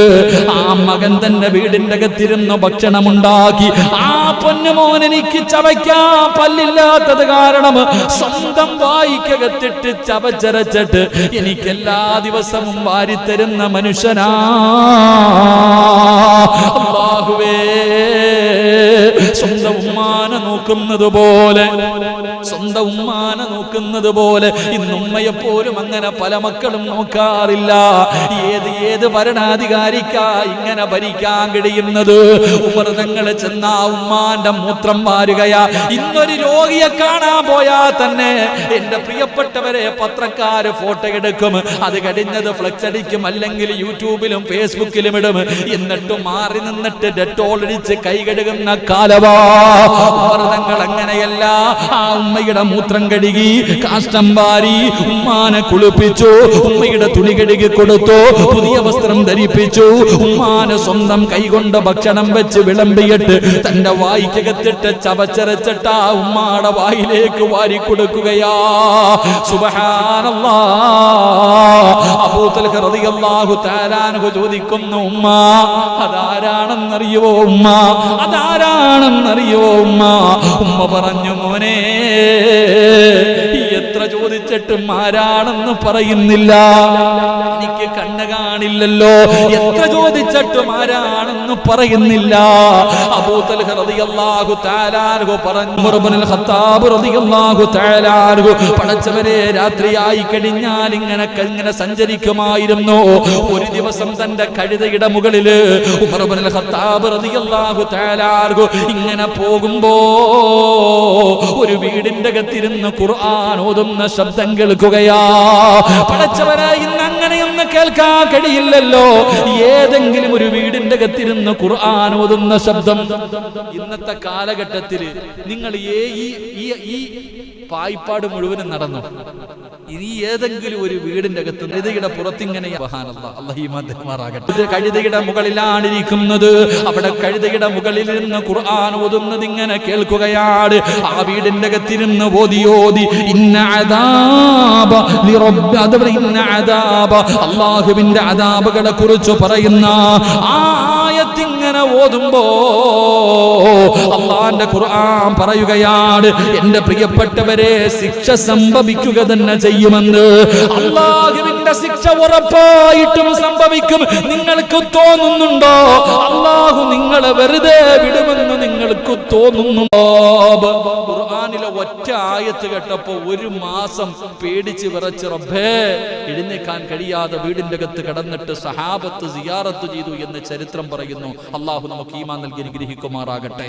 ആ മകൻ തന്നെ വീടിന്റെ അകത്തിരുന്ന് ഭക്ഷണമുണ്ടാക്കി. ആ പൊന്നുമോൻ എനിക്ക് ചവയ്ക്കാൻ പല്ലില്ലാത്തത് കാരണം സ്വന്തം വായിക്കകത്തിട്ട് ചവച്ചരച്ചിട്ട് എനിക്ക് എല്ലാ ദിവസവും വാരിത്തരുന്ന മനുഷ്യനാ. അല്ലാഹുവേ, സ്വന്തം ഉമ്മാനെ നോക്കുന്നത് പോലെ, സ്വന്തം ഉമ്മാനെ നോക്കുന്നത് പോലെ ഇന്നുമ്മയെപ്പോലും അങ്ങനെ പല മക്കളും നോക്കാറില്ല. ഏത് ഭരണാധികാരിക്കാ ഇങ്ങനെ ഭരിക്കാൻ കഴിയുന്നത്? ഉമർ തങ്ങൾ ചെന്ന ഉമ്മാന്റെ മൂത്രം വാരുകയാ. ഇന്നൊരു രോഗിയെ കാണാൻ പോയാൽ തന്നെ എന്റെ പ്രിയപ്പെട്ടവരെ, പത്രക്കാര് ഫോട്ടോ എടുക്കും, അത് കഴിഞ്ഞത് ഫ്ലെക്സ് അടിക്കും, അല്ലെങ്കിൽ യൂട്യൂബിലും ഫേസ്ബുക്കിലും ഇടും. എന്നിട്ട് മാറി നിന്നിട്ട് ഡെറ്റോൾ അടിച്ച് കൈ കഴുകുന്ന കാലവാ. ഉമർ തങ്ങൾ അങ്ങനെയല്ല. ആ ഉമ്മയുടെ മൂത്രം കഴുകി, കാഷ്ടം വാരി, ഉമ്മാനെ കുളിപ്പിച്ചു, ഉമ്മയുടെ തുണി കഴുകി കൊടുത്തു, പുതിയ വസ്ത്രം ധരിപ്പിച്ചു, ഉമ്മാനെ സ്വന്തം കൈകൊണ്ട് ഭക്ഷണം വെച്ച് വിളമ്പിയിട്ട് തന്റെ വായിക്കകത്തിട്ട് ചവച്ചരച്ചിട്ട് ആ ഉമ്മാടെ വായിലേക്ക് വാരി കൊടുക്കുകയാ. സുബ്ഹാനല്ലാഹ്. അബൂ തൽഹ റളിയല്ലാഹു തആല അൻഹു ചോദിക്കുന്നു, ഉമ്മ, അതാരാണെന്നറിയോ ഉമ്മ? അതാരാണെന്നറിയോ ഉമ്മ? ഉമ്മ പറഞ്ഞു, മോനെ, എത്ര ചോദിച്ചിട്ടും ആരാണെന്ന് പറയുന്നില്ല. എനിക്ക് കണ്ണ് കാണില്ലല്ലോ, എത്ര ചോദിച്ചിട്ടും ആരാണെന്ന് പറയുന്നില്ല. അബൂ തൽഹ റളിയല്ലാഹു തആല അൻഹു പറഞ്ഞു, ഉമർ ഇബ്നുൽ ഖത്താബ് റളിയല്ലാഹു തആല അൻഹു, പടച്ചവരെ, രാത്രിയായി കഴിഞ്ഞാൽ ഇങ്ങനെ സഞ്ചരിക്കുമായിരുന്നു. ഒരു ദിവസം തന്റെ കഴുതയുടെ മുകളില് ഉമർ ഇബ്നുൽ ഖത്താബ് റളിയല്ലാഹു തആല അൻഹു ഇങ്ങനെ പോകുമ്പോ ഒരു വീടിന്റെ അകത്തിരുന്ന് ഖുർആൻ ഓതുന്ന ശബ്ദം കേൾക്കുകയാ. പടച്ചവരെ, ഇന്ന് അങ്ങനെയൊന്നും കേൾക്കാൻ കഴിയില്ലല്ലോ. ഏതെങ്കിലും ഒരു വീടിന്റെ അകത്തിരുന്ന് ഖുർആൻ ഓതുന്ന ശബ്ദം. ഇന്നത്തെ കാലഘട്ടത്തിൽ നിങ്ങൾ ഈ പായ്പാട് മുഴുവനും നടന്നു. ഇനി ഏതെങ്കിലും ഒരു വീടിന്റെ അകത്ത് കഴുതയുടെ പുറത്തിങ്ങനെ കഴുതയുടെ മുകളിലാണ് ഇരിക്കുന്നത്. അവിടെ കഴുതയുടെ മുകളിൽ നിന്ന് ഖുർആൻ ഓതുന്നത് ഇങ്ങനെ കേൾക്കുകയാണ്. ആ വീടിന്റെ അകത്തിരുന്ന് ഓതി ഓതി ഇന്ന അദാബ ലിറബ്ബി, ഇന്ന അദാബ, അല്ലാഹുവിന്റെ അദാബുകളെ കുറിച്ച് പറയുന്ന ആ ആയത്തിങ്ങനെ ഓതുമ്പോ അല്ലാഹുവിന്റെ ഖുർആൻ പറയുകയാണ്, എന്റെ പ്രിയപ്പെട്ടവരെ, ശിക്ഷ സംഭവിക്കുക തന്നെ ചെയ്യുമെന്ന്. അല്ലാഹുവിന്റെ ശിക്ഷ ഉറപ്പായിട്ടും സംഭവിക്കും. നിങ്ങൾക്ക് തോന്നുന്നുണ്ടോ അല്ലാഹു നിങ്ങളെ വെറുതെ വിടുമെന്ന് നിങ്ങൾക്ക് തോന്നുന്നുണ്ടോ? ഖുർആനിലെ ഒറ്റ ആയത്ത് കേട്ടപ്പോ 1 മാസം പേടിച്ച് വിറച്ച് റബ്ബേ എഴുന്നേക്കാൻ കഴിയാതെ വീടിന്റെ അകത്ത് കിടന്നിട്ട് സഹാബത്ത് സിയാറത്ത് ചെയ്തു എന്ന് ചരിത്രം പറയുന്നു. അല്ലാഹു നമുക്ക് ഈമാൻ നൽകി അനുഗ്രഹിക്കുമാറാകട്ടെ.